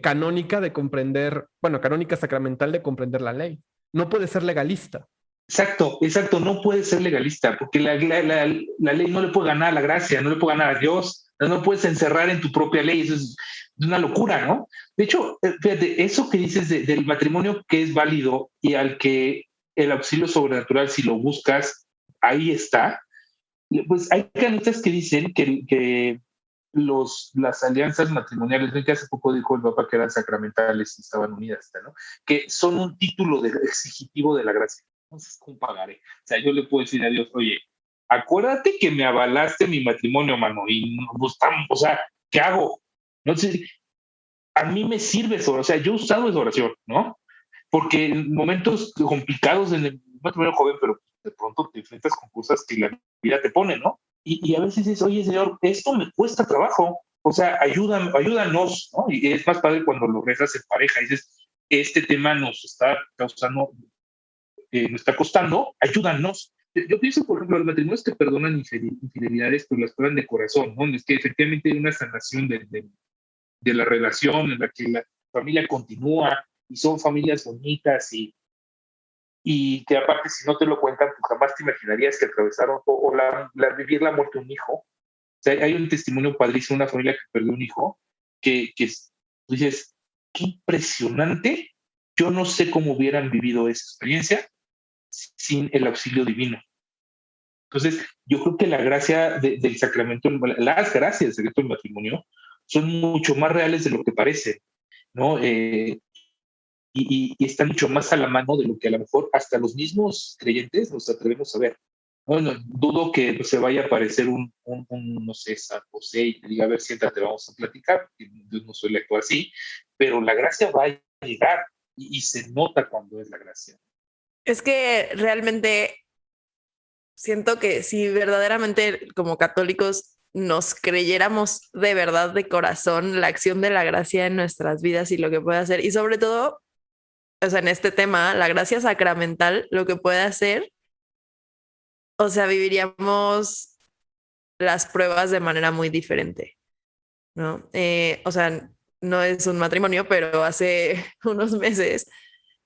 C: canónica de comprender, bueno, canónica sacramental de comprender la ley. No puede ser legalista.
E: Exacto, no puede ser legalista, porque la ley no le puede ganar a la gracia, no le puede ganar a Dios, no puedes encerrar en tu propia ley, eso es una locura, ¿no? De hecho, fíjate, eso que dices del matrimonio que es válido y al que el auxilio sobrenatural, si lo buscas, ahí está, pues hay canistas que dicen que las alianzas matrimoniales, ¿no? Que hace poco dijo el Papa que eran sacramentales y estaban unidas, ¿no? Que son un título exigitivo de la gracia. Entonces, ¿cómo pagaré? O sea, yo le puedo decir a Dios, oye, acuérdate que me avalaste mi matrimonio, mano, y pues, o sea, ¿qué hago? No sé, a mí me sirve eso, o sea, yo he usado esa oración, ¿no? Porque en momentos complicados en el matrimonio joven, pero de pronto te enfrentas con cosas que la vida te pone, ¿no? Y a veces dices, oye, Señor, esto me cuesta trabajo, o sea, ayúdanos, ¿no? Y es más padre cuando lo rezas en pareja y dices, este tema nos está causando, nos está costando, ayúdanos. Yo pienso, por ejemplo, los matrimonios que perdonan infidelidades, pues las perdonan de corazón, ¿no? Es que efectivamente hay una sanación de la relación en la que la familia continúa y son familias bonitas y que aparte si no te lo cuentan, pues jamás te imaginarías que atravesaron o vivir la muerte de un hijo. O sea, hay un testimonio padrísimo de una familia que perdió un hijo que tú dices, qué impresionante. Yo no sé cómo hubieran vivido esa experiencia sin el auxilio divino. Entonces, yo creo que la gracia del sacramento, las gracias del secreto del matrimonio son mucho más reales de lo que parece, ¿no? Y están mucho más a la mano de lo que a lo mejor hasta los mismos creyentes nos atrevemos a ver. Bueno, dudo que se vaya a aparecer un no sé, San José y te diga, a ver, siéntate, vamos a platicar, porque yo no soy lector así, pero la gracia va a llegar y se nota cuando es la gracia.
D: Es que realmente siento que si verdaderamente como católicos nos creyéramos de verdad de corazón la acción de la gracia en nuestras vidas y lo que puede hacer, y sobre todo, o sea, en este tema, la gracia sacramental, lo que puede hacer, o sea, viviríamos las pruebas de manera muy diferente, ¿no? O sea, no es un matrimonio, pero hace unos meses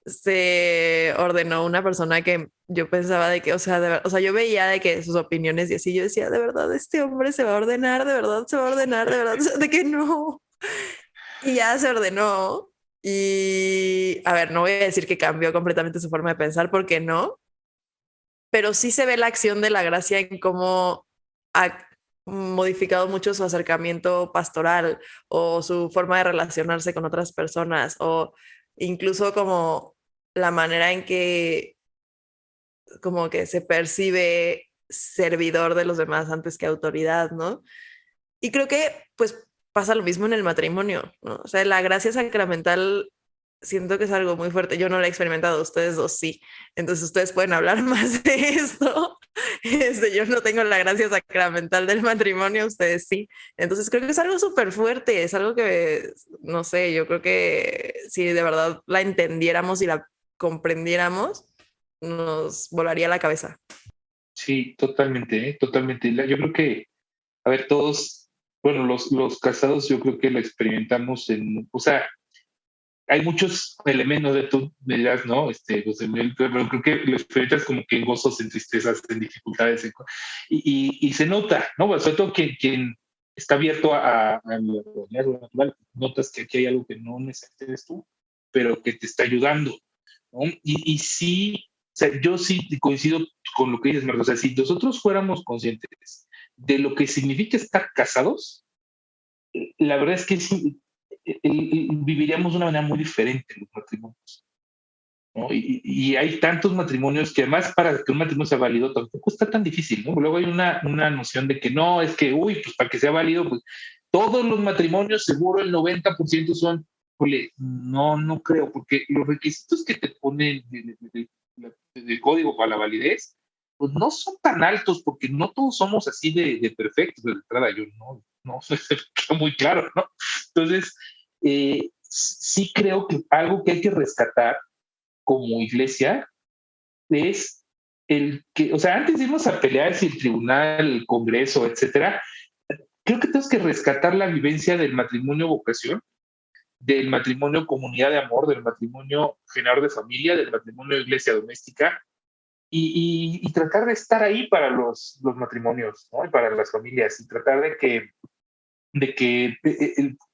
D: se ordenó una persona que yo pensaba de que, o sea, yo veía de que sus opiniones y así, yo decía, de verdad, este hombre se va a ordenar, de verdad se va a ordenar, de verdad, de que no. Y ya se ordenó y, a ver, no voy a decir que cambió completamente su forma de pensar, porque no, pero sí se ve la acción de la gracia en cómo ha modificado mucho su acercamiento pastoral o su forma de relacionarse con otras personas o incluso como la manera en que como que se percibe servidor de los demás antes que autoridad, ¿no? Y creo que pues pasa lo mismo en el matrimonio, ¿no? O sea, la gracia sacramental siento que es algo muy fuerte. Yo no la he experimentado, ustedes dos sí. Entonces ustedes pueden hablar más de esto. Yo no tengo la gracia sacramental del matrimonio, ustedes sí. Entonces creo que es algo súper fuerte, es algo que, no sé, yo creo que si de verdad la entendiéramos y la comprendiéramos, nos volaría la cabeza.
E: Sí, totalmente, totalmente. Yo creo que, a ver, todos, bueno, los casados yo creo que lo experimentamos o sea, hay muchos elementos de tú me dirás, ¿no? Pues, pero creo que lo experimentas como que en gozos, en tristezas, en dificultades, y se nota, ¿no? Bueno, sobre todo quien está abierto a lo natural, notas que aquí hay algo que no necesitas eres tú, pero que te está ayudando, ¿no? Y sí, o sea, yo sí coincido con lo que dices, Marco. O sea, si nosotros fuéramos conscientes de lo que significa estar casados, la verdad es que sí, viviríamos de una manera muy diferente en los matrimonios, ¿no? Y hay tantos matrimonios que además para que un matrimonio sea válido tampoco está tan difícil, ¿no? Luego hay una noción de que no, es que, uy, pues para que sea válido, pues todos los matrimonios seguro el 90% son, no creo, porque los requisitos que te ponen del código para la validez, pues no son tan altos, porque no todos somos así de perfectos de entrada. Yo no, está muy claro, ¿no? Entonces, sí creo que algo que hay que rescatar como iglesia es el que, o sea, antes de irnos a pelear si el tribunal, el congreso, etcétera, creo que tenemos que rescatar la vivencia del matrimonio vocación, del matrimonio comunidad de amor, del matrimonio generador de familia, del matrimonio iglesia doméstica, y tratar de estar ahí para los matrimonios, ¿no? Y para las familias, y tratar de que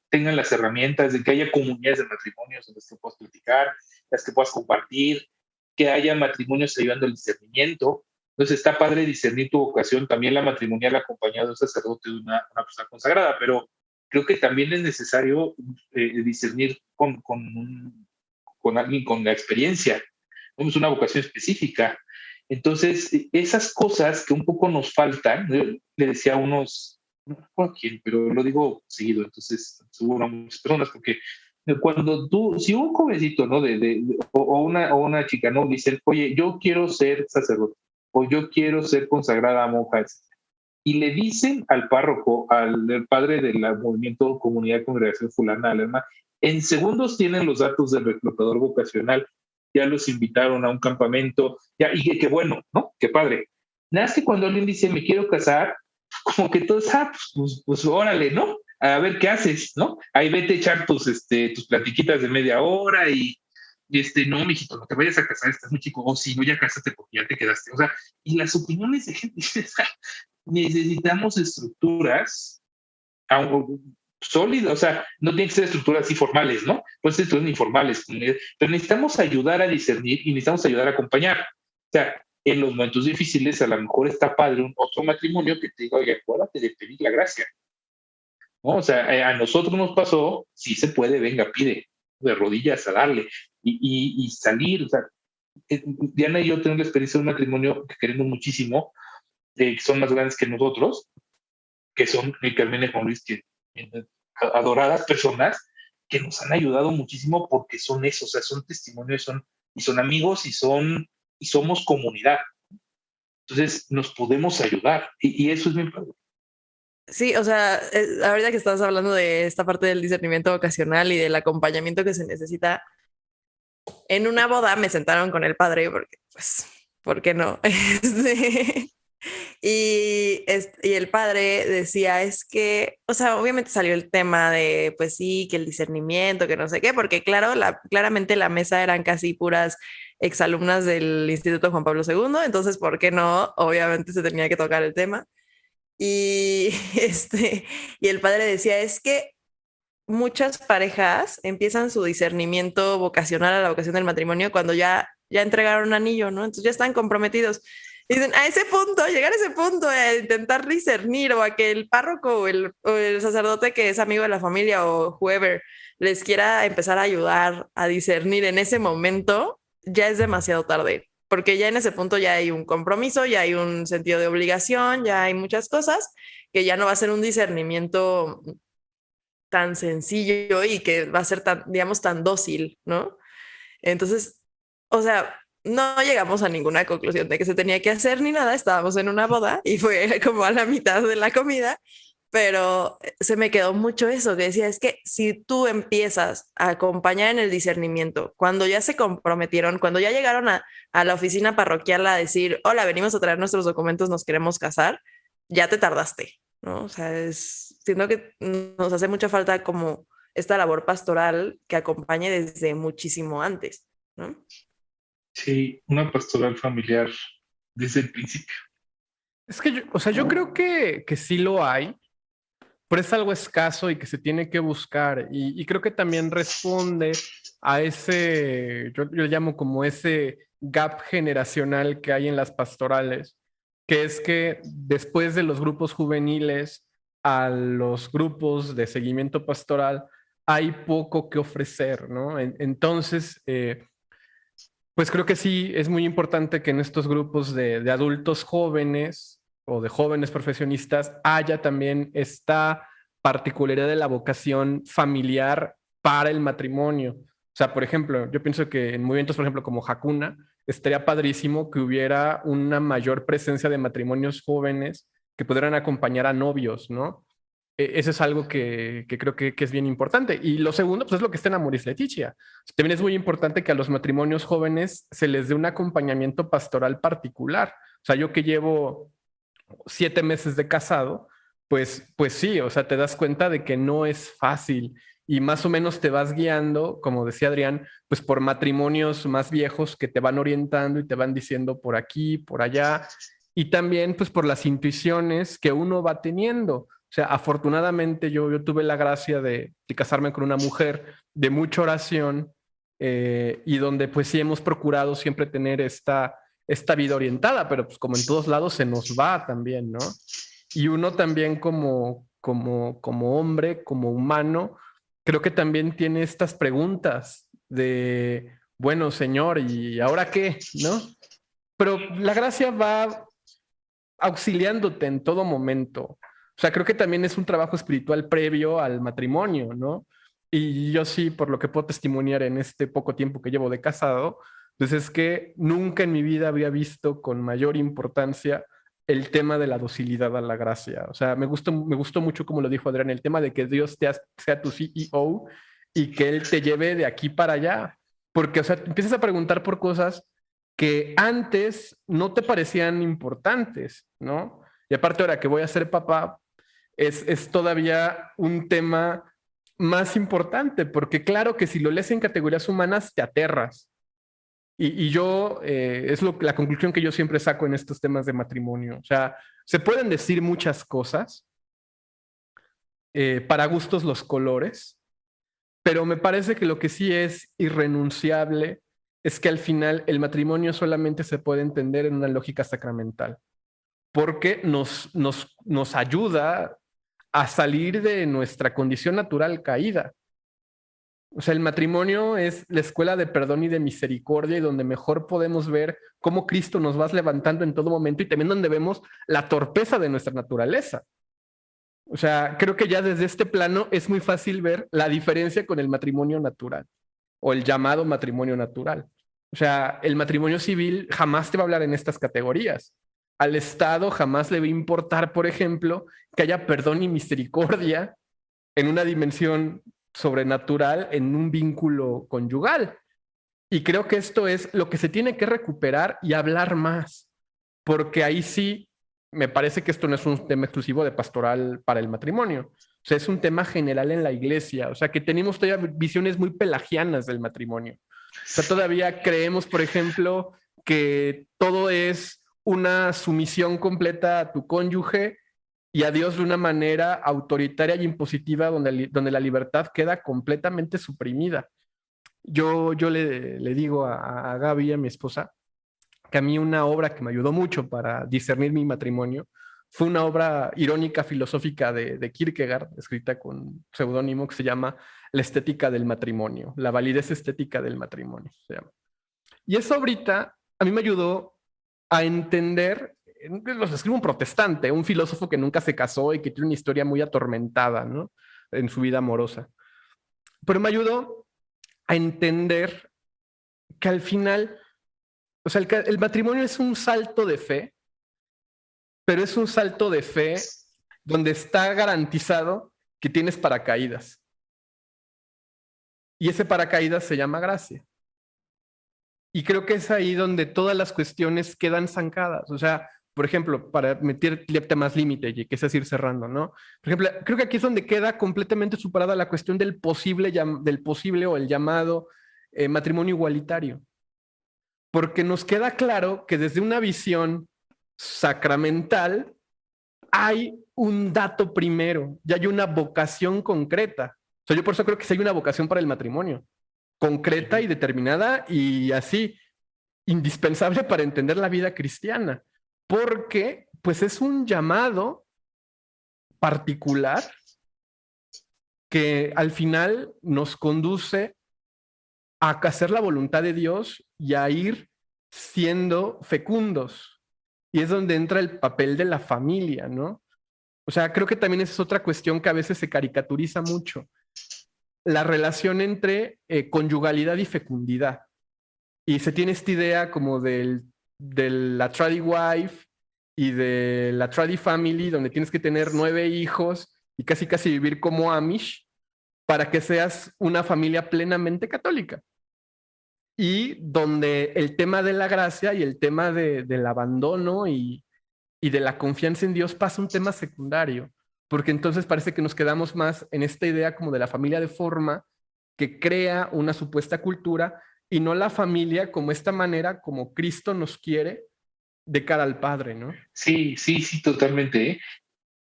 E: tengan las herramientas, de que haya comunidades de matrimonios en las que puedas platicar, las que puedas compartir, que haya matrimonios ayudando al discernimiento. Entonces está padre discernir tu vocación, también la matrimonial acompañada de un sacerdote, de una persona consagrada, pero creo que también es necesario discernir con alguien con la experiencia. Tenemos una vocación específica. Entonces, esas cosas que un poco nos faltan, le decía a unos, no recuerdo quién, pero lo digo seguido, entonces seguro a muchas personas, porque cuando si un jovencito, ¿no? O una chica, ¿no? Dicen, oye, yo quiero ser sacerdote, o yo quiero ser consagrada monja, etc. Y le dicen al párroco, al padre del movimiento Comunidad Congregación Fulana, Alerma, en segundos tienen los datos del reclutador vocacional, ya los invitaron a un campamento, ya, y que bueno, ¿no? Qué padre. Nada más que cuando alguien dice, me quiero casar, como que todos, pues órale, ¿no? A ver qué haces, ¿no? Ahí vete a echar tus platiquitas de media hora y no, mijito, no te vayas a casar, estás muy chico, o si no, ya casaste porque ya te quedaste. O sea, y las opiniones de gente, necesitamos estructuras sólidas, o sea, no tienen que ser estructuras así formales, ¿no? Pues estructuras informales, pero necesitamos ayudar a discernir y necesitamos ayudar a acompañar. O sea, en los momentos difíciles a lo mejor está padre un otro matrimonio que te diga, oye, acuérdate de pedir la gracia, ¿no? O sea, a nosotros nos pasó, si se puede, venga, pide, de rodillas a darle y salir. O sea, Diana y yo tenemos la experiencia de un matrimonio que queremos muchísimo, que son más grandes que nosotros, que son Carmen y Juan Luis, que adoradas personas que nos han ayudado muchísimo porque son eso, o sea, son testimonios, son amigos y somos comunidad. Entonces nos podemos ayudar y eso es mi padre.
D: Sí, o sea, ahorita que estás hablando de esta parte del discernimiento vocacional y del acompañamiento que se necesita, en una boda me sentaron con el padre porque, pues, ¿por qué no? Y el padre decía, es que, o sea, obviamente salió el tema de, pues sí, que el discernimiento, que no sé qué, porque claro, claramente la mesa eran casi puras exalumnas del Instituto Juan Pablo II, entonces, ¿por qué no? Obviamente se tenía que tocar el tema. Y, y el padre decía, es que muchas parejas empiezan su discernimiento vocacional a la vocación del matrimonio cuando ya entregaron un anillo, ¿no? Entonces ya están comprometidos. Y dicen, a ese punto, llegar a ese punto de intentar discernir o a que el párroco o el sacerdote que es amigo de la familia o whoever les quiera empezar a ayudar a discernir en ese momento, ya es demasiado tarde, porque ya en ese punto ya hay un compromiso, ya hay un sentido de obligación, ya hay muchas cosas que ya no va a ser un discernimiento tan sencillo y que va a ser tan, digamos, tan dócil, ¿no? Entonces, o sea, no llegamos a ninguna conclusión de que se tenía que hacer ni nada, estábamos en una boda y fue como a la mitad de la comida, pero se me quedó mucho eso, que decía, es que si tú empiezas a acompañar en el discernimiento, cuando ya se comprometieron, cuando ya llegaron a la oficina parroquial a decir, hola, venimos a traer nuestros documentos, nos queremos casar, ya te tardaste, ¿no? O sea, siento que nos hace mucha falta como esta labor pastoral que acompañe desde muchísimo antes, ¿no?
E: Sí, una pastoral familiar desde el principio.
C: Es que yo creo que sí lo hay, pero es algo escaso y que se tiene que buscar. Y creo que también responde a ese, yo le llamo como ese gap generacional que hay en las pastorales, que es que después de los grupos juveniles a los grupos de seguimiento pastoral hay poco que ofrecer, ¿no? Entonces, pues creo que sí es muy importante que en estos grupos de adultos jóvenes o de jóvenes profesionistas haya también esta particularidad de la vocación familiar para el matrimonio. O sea, por ejemplo, yo pienso que en movimientos, por ejemplo, como Hakuna, estaría padrísimo que hubiera una mayor presencia de matrimonios jóvenes que pudieran acompañar a novios, ¿no? Eso es algo que creo que es bien importante. Y lo segundo, pues es lo que está en Amoris Laetitia. También es muy importante que a los matrimonios jóvenes se les dé un acompañamiento pastoral particular. O sea, yo que llevo 7 meses de casado, pues sí, o sea, te das cuenta de que no es fácil y más o menos te vas guiando, como decía Adrián, pues por matrimonios más viejos que te van orientando y te van diciendo por aquí, por allá, y también pues por las intuiciones que uno va teniendo. O sea, afortunadamente yo tuve la gracia de casarme con una mujer de mucha oración y donde pues sí hemos procurado siempre tener esta vida orientada, pero pues como en todos lados se nos va también, ¿no? Y uno también como hombre, como humano, creo que también tiene estas preguntas de, bueno, Señor, ¿y ahora qué? ¿No? Pero la gracia va auxiliándote en todo momento. O sea, creo que también es un trabajo espiritual previo al matrimonio, ¿no? Y yo sí, por lo que puedo testimoniar en este poco tiempo que llevo de casado, pues es que nunca en mi vida había visto con mayor importancia el tema de la docilidad a la gracia. O sea, me gustó mucho como lo dijo Adrián, el tema de que Dios sea tu CEO y que Él te lleve de aquí para allá. Porque, o sea, empiezas a preguntar por cosas que antes no te parecían importantes, ¿no? Y aparte ahora que voy a ser papá, es todavía un tema más importante, porque claro que si lo lees en categorías humanas te aterras. Y yo, es la conclusión que yo siempre saco en estos temas de matrimonio. O sea, se pueden decir muchas cosas, para gustos los colores, pero me parece que lo que sí es irrenunciable es que al final el matrimonio solamente se puede entender en una lógica sacramental, porque nos ayuda a salir de nuestra condición natural caída. O sea, el matrimonio es la escuela de perdón y de misericordia y donde mejor podemos ver cómo Cristo nos va levantando en todo momento y también donde vemos la torpeza de nuestra naturaleza. O sea, creo que ya desde este plano es muy fácil ver la diferencia con el matrimonio natural o el llamado matrimonio natural. O sea, el matrimonio civil jamás te va a hablar en estas categorías. Al Estado jamás le va a importar, por ejemplo, que haya perdón y misericordia en una dimensión sobrenatural, en un vínculo conyugal. Y creo que esto es lo que se tiene que recuperar y hablar más, porque ahí sí me parece que esto no es un tema exclusivo de pastoral para el matrimonio. O sea, es un tema general en la iglesia. O sea, que tenemos todavía visiones muy pelagianas del matrimonio. O sea, todavía creemos, por ejemplo, que todo es una sumisión completa a tu cónyuge y a Dios de una manera autoritaria y impositiva donde la libertad queda completamente suprimida. Yo le digo a Gaby, a mi esposa, que a mí una obra que me ayudó mucho para discernir mi matrimonio fue una obra irónica filosófica de Kierkegaard, escrita con seudónimo, que se llama La estética del matrimonio, la validez estética del matrimonio, se llama. Y esa obrita a mí me ayudó a entender, los escribe un protestante, un filósofo que nunca se casó y que tiene una historia muy atormentada, ¿no? en su vida amorosa. Pero me ayudó a entender que al final, o sea, el matrimonio es un salto de fe, pero es un salto de fe donde está garantizado que tienes paracaídas. Y ese paracaídas se llama gracia. Y creo que es ahí donde todas las cuestiones quedan zancadas. O sea, por ejemplo, para meter temas límite, y que es ir cerrando, ¿no? Por ejemplo, creo que aquí es donde queda completamente superada la cuestión del posible o el llamado matrimonio igualitario. Porque nos queda claro que desde una visión sacramental hay un dato primero y hay una vocación concreta. O sea, yo por eso creo que sí hay una vocación para el matrimonio, concreta y determinada y así, indispensable para entender la vida cristiana, porque pues es un llamado particular que al final nos conduce a hacer la voluntad de Dios y a ir siendo fecundos. Y es donde entra el papel de la familia, ¿no? O sea, creo que también esa es otra cuestión que a veces se caricaturiza mucho. La relación entre conyugalidad y fecundidad. Y se tiene esta idea como de la Traddy Wife y de la Traddy Family, donde tienes que tener 9 hijos y casi vivir como Amish para que seas una familia plenamente católica. Y donde el tema de la gracia y el tema del abandono y de la confianza en Dios pasa un tema secundario, porque entonces parece que nos quedamos más en esta idea como de la familia de forma que crea una supuesta cultura y no la familia como esta manera como Cristo nos quiere de cara al Padre, ¿no?
E: Sí, totalmente, ¿eh?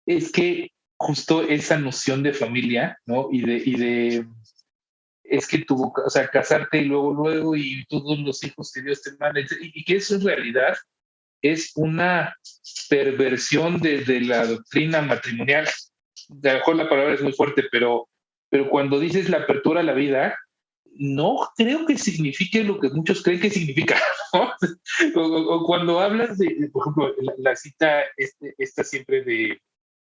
E: Es que justo esa noción de familia, ¿no? Es que tuvo, o sea, casarte y luego y todos los hijos que Dios te manda, y que eso en realidad es una perversión de la doctrina matrimonial. A lo mejor la palabra es muy fuerte, pero cuando dices la apertura a la vida, no creo que signifique lo que muchos creen que significa, ¿no? O cuando hablas por ejemplo, la cita esta siempre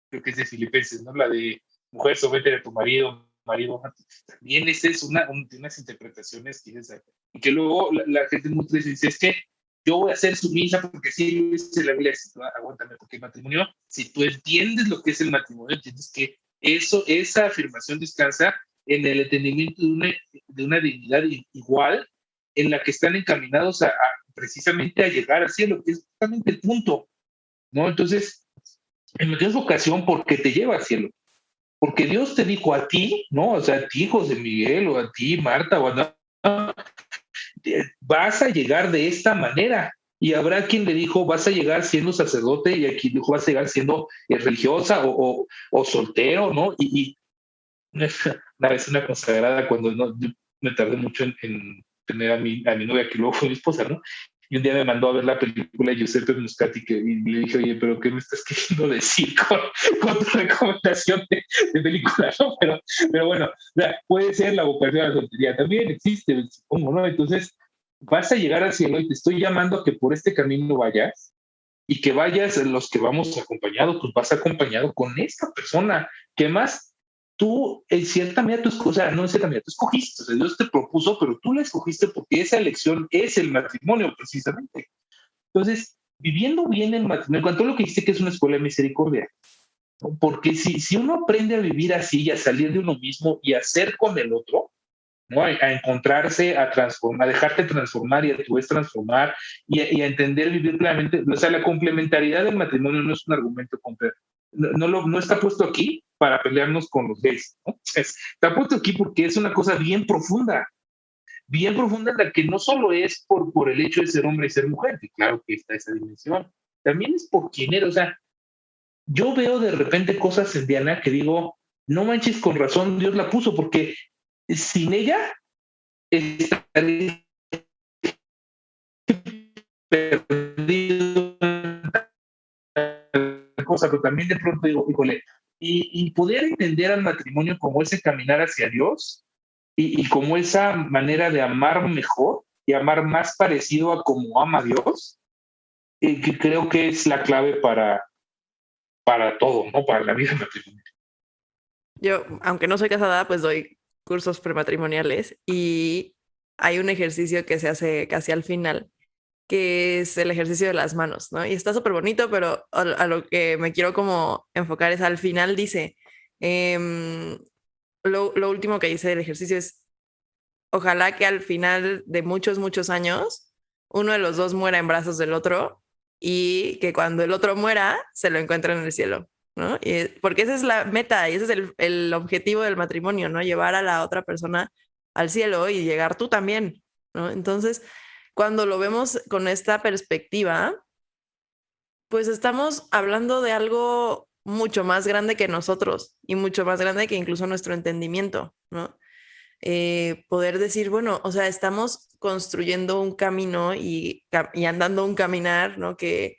E: creo que es de Filipenses, ¿no? La de mujer, sométete a tu marido, también esa es de unas interpretaciones y que luego la gente muchas veces dice, es que yo voy a ser sumisa porque sí lo dice la Biblia, aguántame, porque el matrimonio, si tú entiendes lo que es el matrimonio, entiendes que esa afirmación descansa en el entendimiento de una dignidad igual en la que están encaminados precisamente a llegar al cielo, que es justamente el punto, ¿no? Entonces, el matrimonio es vocación porque te lleva al cielo, porque Dios te dijo a ti, ¿no? O sea, a ti, José Miguel, o a ti, Marta, o a vas a llegar de esta manera. Y habrá quien le dijo, vas a llegar siendo sacerdote, y aquí dijo, vas a llegar siendo religiosa o soltero, ¿no? Y una vez una consagrada, cuando me tardé mucho en tener a mi novia, que luego fue mi esposa, ¿no? Y un día me mandó a ver la película de Giuseppe Muscati y le dije, oye, pero ¿qué me estás queriendo decir con tu recomendación de película, ¿no? Pero bueno, o sea, puede ser la vocación a la soltería, también existe, supongo, ¿no? Entonces, vas a llegar al cielo y te estoy llamando a que por este camino vayas y que vayas, los que vamos acompañados, pues vas acompañado con esta persona, que más tú, en cierta medida, o sea, no en cierta medida, tú escogiste, o sea, Dios te propuso, pero tú la escogiste porque esa elección es el matrimonio, precisamente. Entonces, viviendo bien el matrimonio, en cuanto a lo que dijiste que es una escuela de misericordia, ¿no? Porque si uno aprende a vivir así y a salir de uno mismo y a ser con el otro, ¿no? A encontrarse, a transformar, a dejarte transformar y a tu vez transformar y a entender vivir plenamente, o sea, la complementariedad del matrimonio no es un argumento completo. No está puesto aquí para pelearnos con los gays, ¿no? Está puesto aquí porque es una cosa bien profunda en la que no solo es por el hecho de ser hombre y ser mujer, que claro que está esa dimensión, también es por quién eres. O sea, yo veo de repente cosas en Diana que digo, no manches, con razón Dios la puso, porque sin ella estaría perdido cosa, pero también de pronto digo, híjole, y poder entender al matrimonio como ese caminar hacia Dios y como esa manera de amar mejor y amar más parecido a como ama Dios, que creo que es la clave para todo, ¿no? Para la vida matrimonial.
D: Yo, aunque no soy casada, pues doy cursos prematrimoniales y hay un ejercicio que se hace casi al final, que es el ejercicio de las manos, ¿no? Y está súper bonito, pero a lo que me quiero como enfocar es al final dice, em, lo último que dice el ejercicio es, ojalá que al final de muchos, muchos años, uno de los dos muera en brazos del otro y que cuando el otro muera, se lo encuentre en el cielo, ¿no? Porque esa es la meta y ese es el objetivo del matrimonio, ¿no? Llevar a la otra persona al cielo y llegar tú también, ¿no? Entonces, cuando lo vemos con esta perspectiva, pues estamos hablando de algo mucho más grande que nosotros y mucho más grande que incluso nuestro entendimiento, ¿no? Poder decir, bueno, o sea, estamos construyendo un camino y andando un caminar, ¿no? Que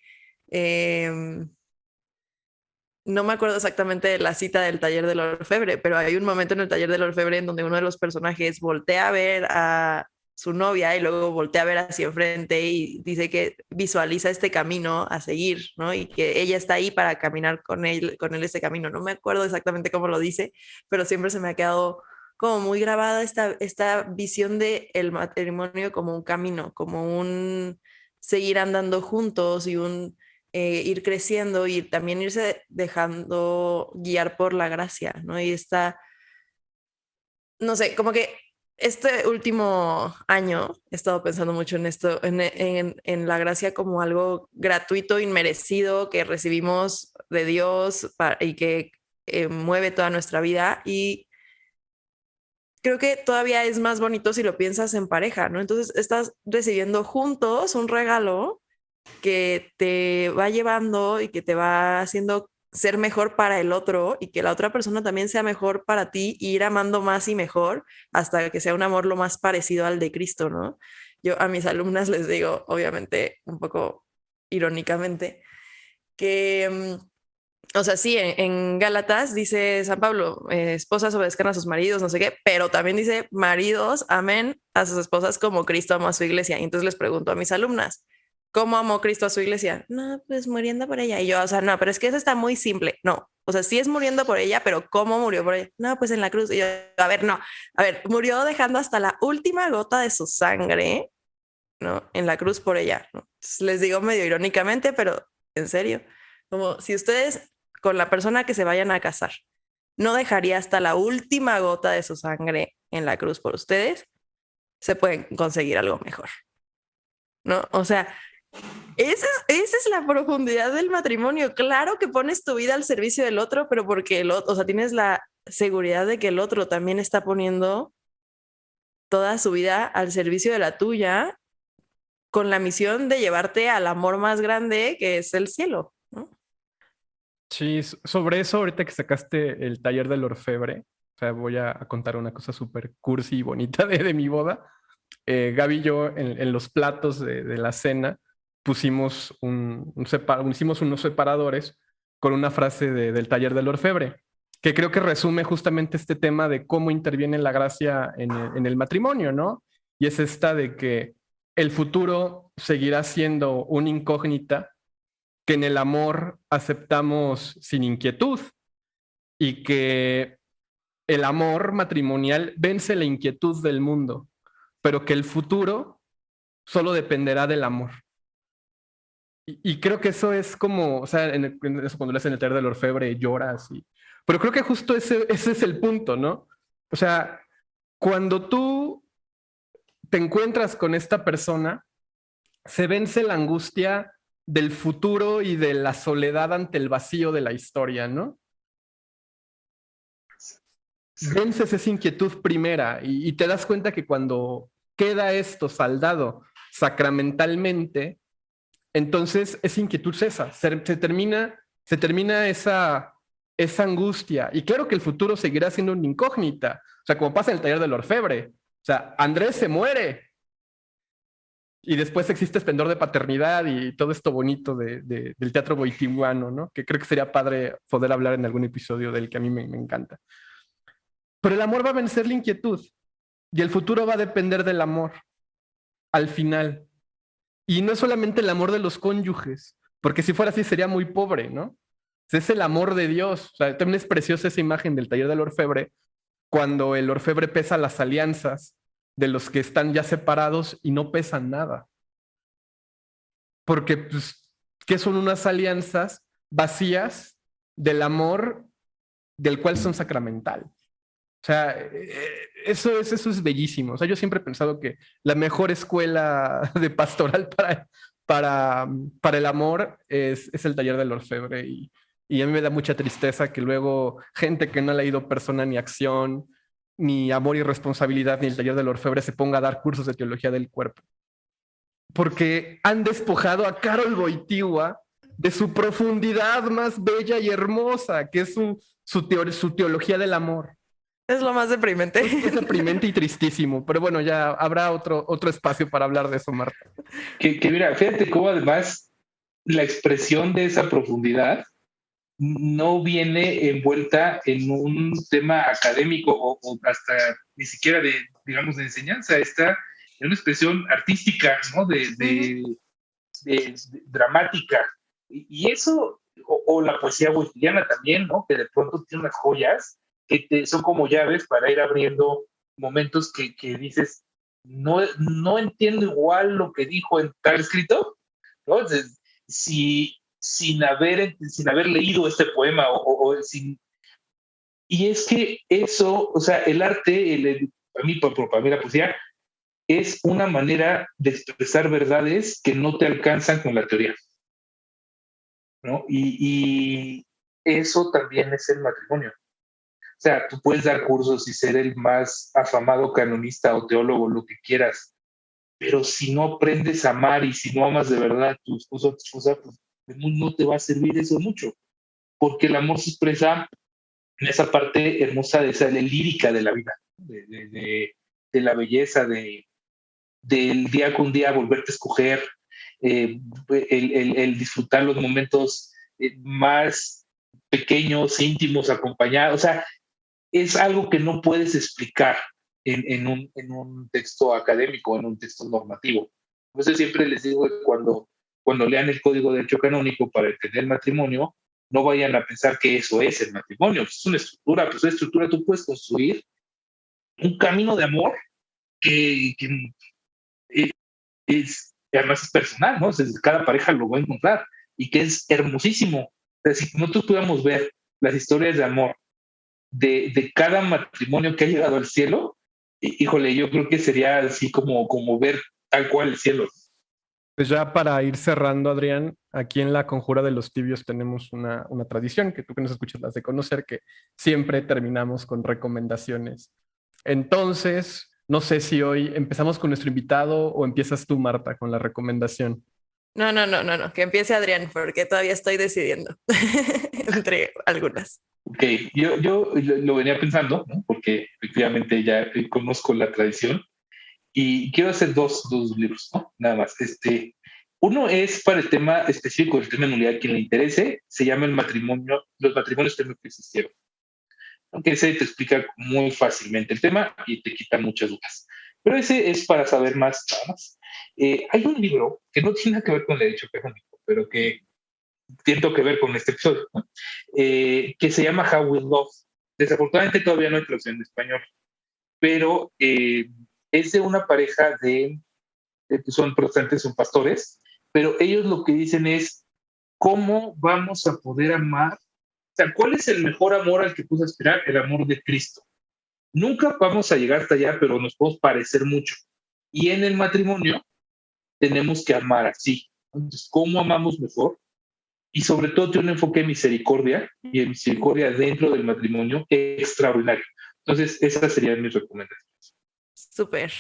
D: no me acuerdo exactamente de la cita del taller del orfebre, pero hay un momento en el taller del orfebre en donde uno de los personajes voltea a ver a su novia y luego voltea a ver hacia enfrente y dice que visualiza este camino a seguir, ¿no? Y que ella está ahí para caminar con él ese camino. No me acuerdo exactamente cómo lo dice, pero siempre se me ha quedado como muy grabada esta visión de el matrimonio como un camino, como un seguir andando juntos y un ir creciendo y también irse dejando guiar por la gracia, ¿no? Y está, no sé, como que este último año he estado pensando mucho en esto, en la gracia como algo gratuito, inmerecido, que recibimos de Dios y que mueve toda nuestra vida. Y creo que todavía es más bonito si lo piensas en pareja, ¿no? Entonces estás recibiendo juntos un regalo que te va llevando y que te va haciendo ser mejor para el otro y que la otra persona también sea mejor para ti y ir amando más y mejor hasta que sea un amor lo más parecido al de Cristo, ¿no? Yo a mis alumnas les digo, obviamente, un poco irónicamente, que o sea, sí, en Gálatas dice San Pablo, esposas obedezcan a sus maridos, no sé qué, pero también dice, maridos, amen a sus esposas como Cristo amó a su iglesia. Y entonces les pregunto a mis alumnas, ¿cómo amó Cristo a su iglesia? No, pues muriendo por ella. Y yo, o sea, no, pero es que eso está muy simple. No, o sea, sí es muriendo por ella, pero ¿cómo murió por ella? No, pues en la cruz. Y yo, a ver, no, a ver, murió dejando hasta la última gota de su sangre, ¿no? En la cruz por ella, ¿no? Entonces, les digo medio irónicamente, pero en serio, como si ustedes con la persona que se vayan a casar no dejaría hasta la última gota de su sangre en la cruz por ustedes, se pueden conseguir algo mejor, ¿no? O sea, esa es la profundidad del matrimonio. Claro que pones tu vida al servicio del otro, pero porque el otro, o sea, tienes la seguridad de que el otro también está poniendo toda su vida al servicio de la tuya con la misión de llevarte al amor más grande que es el cielo, ¿no?
C: Sí, sobre eso, ahorita que sacaste el taller del orfebre, o sea, voy a contar una cosa súper cursi y bonita de mi boda. Gaby y yo en los platos de la cena pusimos hicimos unos separadores con una frase del taller del orfebre, que creo que resume justamente este tema de cómo interviene la gracia en el matrimonio, ¿no? Y es esta de que el futuro seguirá siendo una incógnita que en el amor aceptamos sin inquietud y que el amor matrimonial vence la inquietud del mundo, pero que el futuro solo dependerá del amor. Y creo que eso es como, o sea, en eso cuando lees en el taller del orfebre lloras, pero creo que justo ese es el punto, ¿no? O sea, cuando tú te encuentras con esta persona, se vence la angustia del futuro y de la soledad ante el vacío de la historia, ¿no? Vences esa inquietud primera y te das cuenta que cuando queda esto saldado sacramentalmente, entonces esa inquietud cesa, se termina esa angustia. Y claro que el futuro seguirá siendo una incógnita. O sea, como pasa en el taller del orfebre. O sea, Andrés se muere. Y después existe esplendor de paternidad y todo esto bonito del teatro boitimuano, ¿no? Que creo que sería padre poder hablar en algún episodio del que a mí me encanta. Pero el amor va a vencer la inquietud y el futuro va a depender del amor al final. Y no es solamente el amor de los cónyuges, porque si fuera así sería muy pobre, ¿no? Es el amor de Dios. O sea, también es preciosa esa imagen del taller del orfebre, cuando el orfebre pesa las alianzas de los que están ya separados y no pesan nada. Porque, pues, ¿qué son unas alianzas vacías del amor del cual son sacramental? O sea, eso es bellísimo. O sea, yo siempre he pensado que la mejor escuela de pastoral para el amor es el taller del orfebre. Y a mí me da mucha tristeza que luego gente que no ha leído Persona ni Acción, ni Amor y Responsabilidad, ni el taller del orfebre se ponga a dar cursos de teología del cuerpo. Porque han despojado a Karol Wojtyła de su profundidad más bella y hermosa, que es su teología del amor.
D: Es lo más deprimente.
C: Es deprimente y tristísimo, pero bueno, ya habrá otro espacio para hablar de eso, Marta.
E: Que mira, fíjate cómo además la expresión de esa profundidad no viene envuelta en un tema académico o hasta ni siquiera de, digamos, de enseñanza, está en una expresión artística, ¿no? De dramática. Y eso, o la poesía weytiana también, ¿no? Que de pronto tiene unas joyas que son como llaves para ir abriendo momentos que dices, no entiendo igual lo que dijo en tal escrito, ¿no? Entonces, sin haber leído este poema y es que eso, o sea, el arte, para mí la poesía es una manera de expresar verdades que no te alcanzan con la teoría, ¿no? Y eso también es el matrimonio. O sea, tú puedes dar cursos y ser el más afamado canonista o teólogo, lo que quieras, pero si no aprendes a amar y si no amas de verdad a tu esposo o tu esposa, pues no te va a servir eso mucho, porque el amor se expresa en esa parte hermosa de esa lírica de la vida, de la belleza, del día con día volverte a escoger, el disfrutar los momentos más pequeños, íntimos, acompañados. O sea, es algo que no puedes explicar en un texto académico, en un texto normativo. Por eso siempre les digo que cuando lean el Código de Derecho Canónico para entender el matrimonio, no vayan a pensar que eso es el matrimonio. Es una estructura, pues una estructura tú puedes construir un camino de amor que además es personal, ¿no? O sea, cada pareja lo va a encontrar y que es hermosísimo. O sea, si nosotros pudiéramos ver las historias de amor de cada matrimonio que ha llegado al cielo, híjole, yo creo que sería así como ver tal cual el cielo.
C: Pues ya para ir cerrando, Adrián, aquí en la Conjura de los Tibios tenemos una tradición que tú que nos escuchas las de conocer, que siempre terminamos con recomendaciones. Entonces, no sé si hoy empezamos con nuestro invitado o empiezas tú, Marta, con la recomendación.
D: No, que empiece Adrián, porque todavía estoy decidiendo entre algunas.
E: Ok, yo lo venía pensando, ¿no? Porque efectivamente ya conozco la tradición y quiero hacer dos libros, ¿no? Nada más. Uno es para el tema específico del tema de nulidad, quien le interese, se llama los matrimonios que no existieron. Aunque ese te explica muy fácilmente el tema y te quita muchas dudas. Pero ese es para saber más, nada más. Hay un libro que no tiene nada que ver con el derecho canónico, pero que tiene que ver con este episodio, ¿no? Que se llama How We Love. Desafortunadamente todavía no hay traducción en español, pero es de una pareja que son protestantes, son pastores, pero ellos lo que dicen es cómo vamos a poder amar. O sea, ¿cuál es el mejor amor al que puedes aspirar? El amor de Cristo. Nunca vamos a llegar hasta allá, pero nos podemos parecer mucho. Y en el matrimonio tenemos que amar así. Entonces, ¿cómo amamos mejor? Y sobre todo tiene un enfoque de misericordia y de misericordia dentro del matrimonio extraordinario. Entonces, esas serían mis recomendaciones.
D: Súper.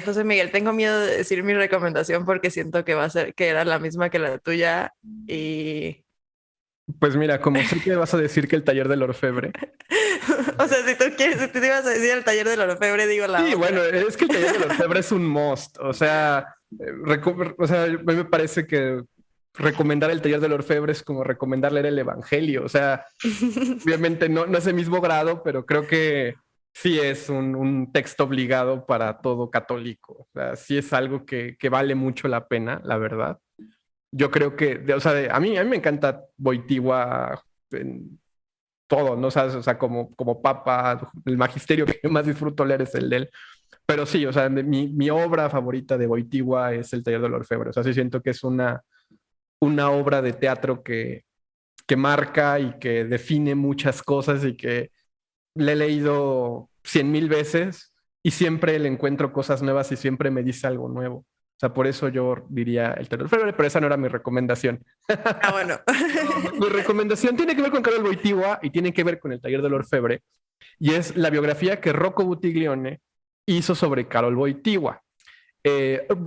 D: José Miguel, tengo miedo de decir mi recomendación porque siento que va a ser que era la misma que la tuya y...
C: Pues mira, como sé que vas a decir que el taller del orfebre.
D: O sea, si tú te ibas a decir el taller del orfebre, digo la
C: Sí,
D: otra.
C: bueno, es que el taller del orfebre es un must. O sea, a mí me parece que recomendar el taller del orfebre es como recomendar leer el Evangelio. O sea, obviamente no es el mismo grado, pero creo que sí es un texto obligado para todo católico. O sea, sí es algo que vale mucho la pena, la verdad. yo creo que, o sea, a mí me encanta Wojtyła en todo, ¿no? O sea como papa, el magisterio que más disfruto leer es el de él. Pero sí, o sea, mi obra favorita de Wojtyła es El taller del orfebre. O sea, sí siento que es una obra de teatro que marca y que define muchas cosas y que le he leído 100,000 veces y siempre le encuentro cosas nuevas y siempre me dice algo nuevo. O sea, por eso yo diría El taller del orfebre, pero esa no era mi recomendación.
D: Ah, bueno.
C: Mi recomendación tiene que ver con Karol Wojtyła y tiene que ver con El taller del orfebre, y es la biografía que Rocco Buttiglione hizo sobre Karol Wojtyła.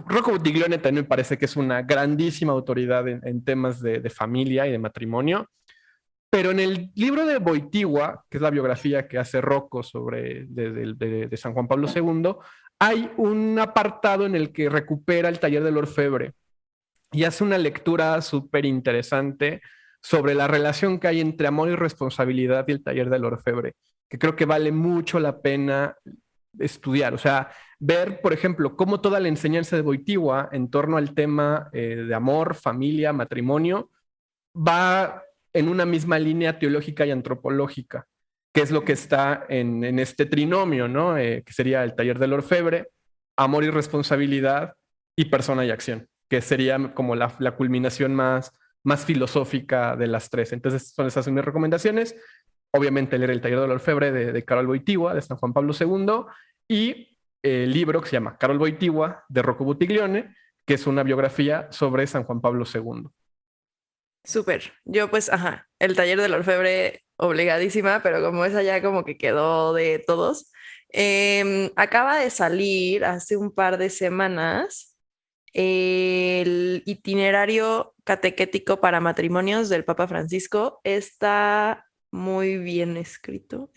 C: Rocco Buttiglione también me parece que es una grandísima autoridad en temas de familia y de matrimonio, pero en el libro de Wojtyła, que es la biografía que hace Rocco de San Juan Pablo II, hay un apartado en el que recupera el taller del orfebre y hace una lectura súper interesante sobre la relación que hay entre amor y responsabilidad y el taller del orfebre, que creo que vale mucho la pena estudiar. O sea, ver, por ejemplo, cómo toda la enseñanza de Wojtyła en torno al tema de amor, familia, matrimonio, va en una misma línea teológica y antropológica, que es lo que está en este trinomio, ¿no? Que sería el taller del orfebre, amor y responsabilidad, y persona y acción, que sería como la culminación más filosófica de las tres. Entonces, son esas mis recomendaciones. Obviamente, leer El taller del orfebre de Karol Wojtyła, de San Juan Pablo II, y el libro que se llama Karol Wojtyła, de Rocco Buttiglione, que es una biografía sobre San Juan Pablo II.
D: Súper. Yo pues, el taller del orfebre obligadísima, pero como esa ya como que quedó de todos. Acaba de salir hace un par de semanas el itinerario catequético para matrimonios del Papa Francisco. Está muy bien escrito,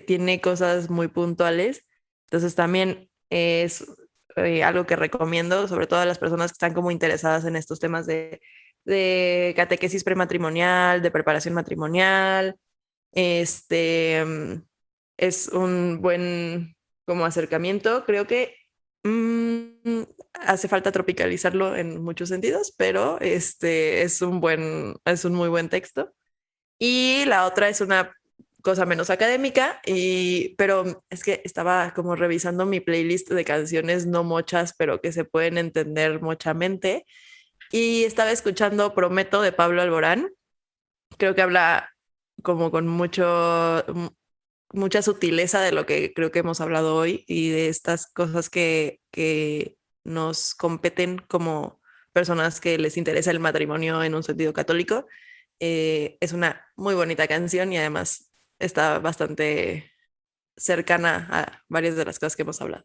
D: tiene cosas muy puntuales, entonces también es algo que recomiendo, sobre todo a las personas que están como interesadas en estos temas de catequesis prematrimonial, de preparación matrimonial. Es un buen como acercamiento. Creo que hace falta tropicalizarlo en muchos sentidos, pero es un muy buen texto. Y la otra es una cosa menos académica, pero es que estaba como revisando mi playlist de canciones no mochas, pero que se pueden entender mochamente. Y estaba escuchando Prometo de Pablo Alborán. Creo que habla como con mucha sutileza de lo que creo que hemos hablado hoy y de estas cosas que nos competen como personas que les interesa el matrimonio en un sentido católico. Es una muy bonita canción y además está bastante cercana a varias de las cosas que hemos hablado.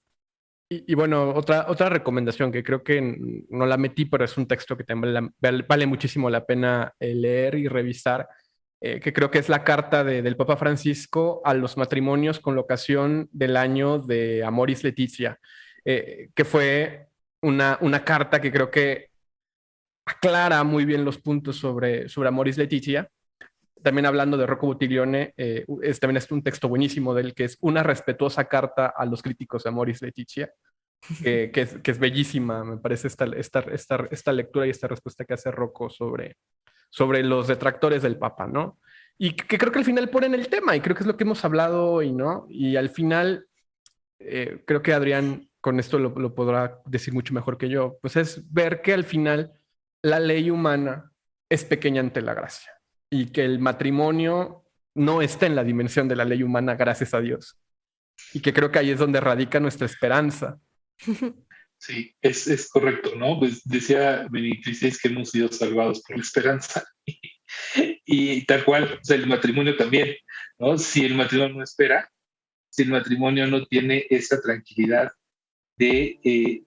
C: Y bueno, otra recomendación que creo que no la metí, pero es un texto que también vale muchísimo la pena leer y revisar, que creo que es la carta del Papa Francisco a los matrimonios con la ocasión del año de Amoris Laetitia, que fue una carta que creo que aclara muy bien los puntos sobre Amoris Laetitia. También hablando de Rocco Buttiglione, también es un texto buenísimo de él, que es una respetuosa carta a los críticos de Amoris Laetitia, que es bellísima, me parece esta lectura y esta respuesta que hace Rocco sobre los detractores del Papa, ¿no? Y que creo que al final ponen el tema, y creo que es lo que hemos hablado hoy, ¿no? Y al final, creo que Adrián con esto lo podrá decir mucho mejor que yo, pues es ver que al final la ley humana es pequeña ante la gracia, y que el matrimonio no está en la dimensión de la ley humana, gracias a Dios. Y que creo que ahí es donde radica nuestra esperanza.
E: Sí, es correcto, ¿no? Pues decía Benedicto XVI que hemos sido salvados por la esperanza. Y tal cual, o sea, el matrimonio también, ¿no? Si el matrimonio no espera, si el matrimonio no tiene esa tranquilidad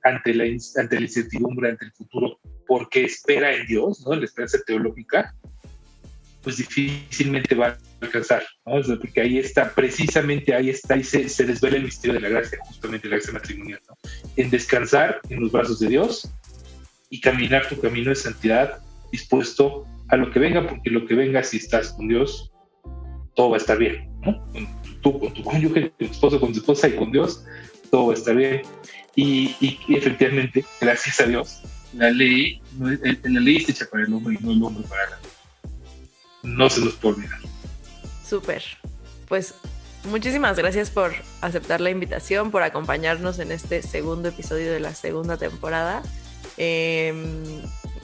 E: ante la incertidumbre, ante el futuro, porque espera en Dios, ¿no? La esperanza teológica, pues difícilmente va a alcanzar, ¿no? O sea, porque ahí está, precisamente ahí está, y se desvela el misterio de la gracia, justamente la gracia matrimonial, ¿no? En descansar en los brazos de Dios y caminar tu camino de santidad, dispuesto a lo que venga, porque lo que venga, si estás con Dios, todo va a estar bien, ¿no? Tú con tu cónyuge, con tu esposo, con tu esposa y con Dios, todo va a estar bien. Y efectivamente, gracias a Dios, la ley, la ley está hecha para el hombre y no el hombre para la ley. No se nos puede olvidar.
D: Súper. Pues muchísimas gracias por aceptar la invitación, por acompañarnos en este segundo episodio de la segunda temporada.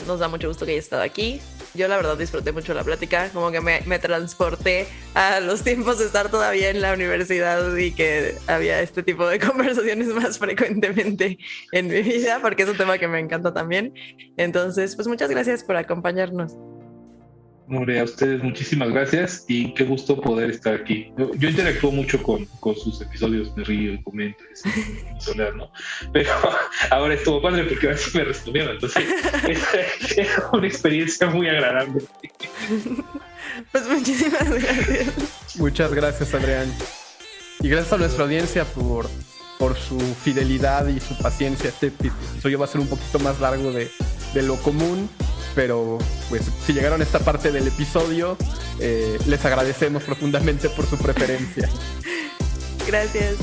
D: Nos da mucho gusto que hayas estado aquí. Yo la verdad disfruté mucho la plática, como que me transporté a los tiempos de estar todavía en la universidad y que había este tipo de conversaciones más frecuentemente en mi vida, porque es un tema que me encanta también. Entonces, pues muchas gracias por acompañarnos.
E: Hombre, a ustedes muchísimas gracias y qué gusto poder estar aquí. Yo interactúo mucho con sus episodios, me río y comento, mi soledad, ¿no? Pero ahora estuvo padre porque ahora sí me respondieron, entonces es una experiencia muy agradable.
D: Pues muchísimas gracias.
C: Muchas gracias, Adrián. Y gracias a nuestra audiencia por su fidelidad y su paciencia. Este episodio va a ser un poquito más largo de lo común, pero pues si llegaron a esta parte del episodio, les agradecemos profundamente por su preferencia.
D: Gracias.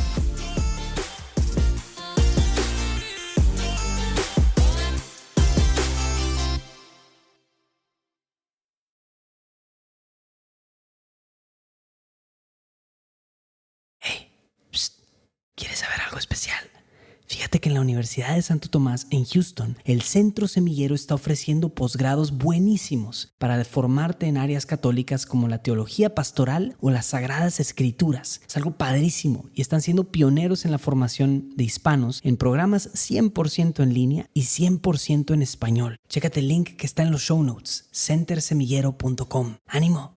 A: ¿Quieres saber algo especial? Fíjate que en la Universidad de Santo Tomás en Houston, el Centro Semillero está ofreciendo posgrados buenísimos para formarte en áreas católicas como la teología pastoral o las sagradas escrituras. Es algo padrísimo y están siendo pioneros en la formación de hispanos en programas 100% en línea y 100% en español. Chécate el link que está en los show notes, centersemillero.com. ¡Ánimo!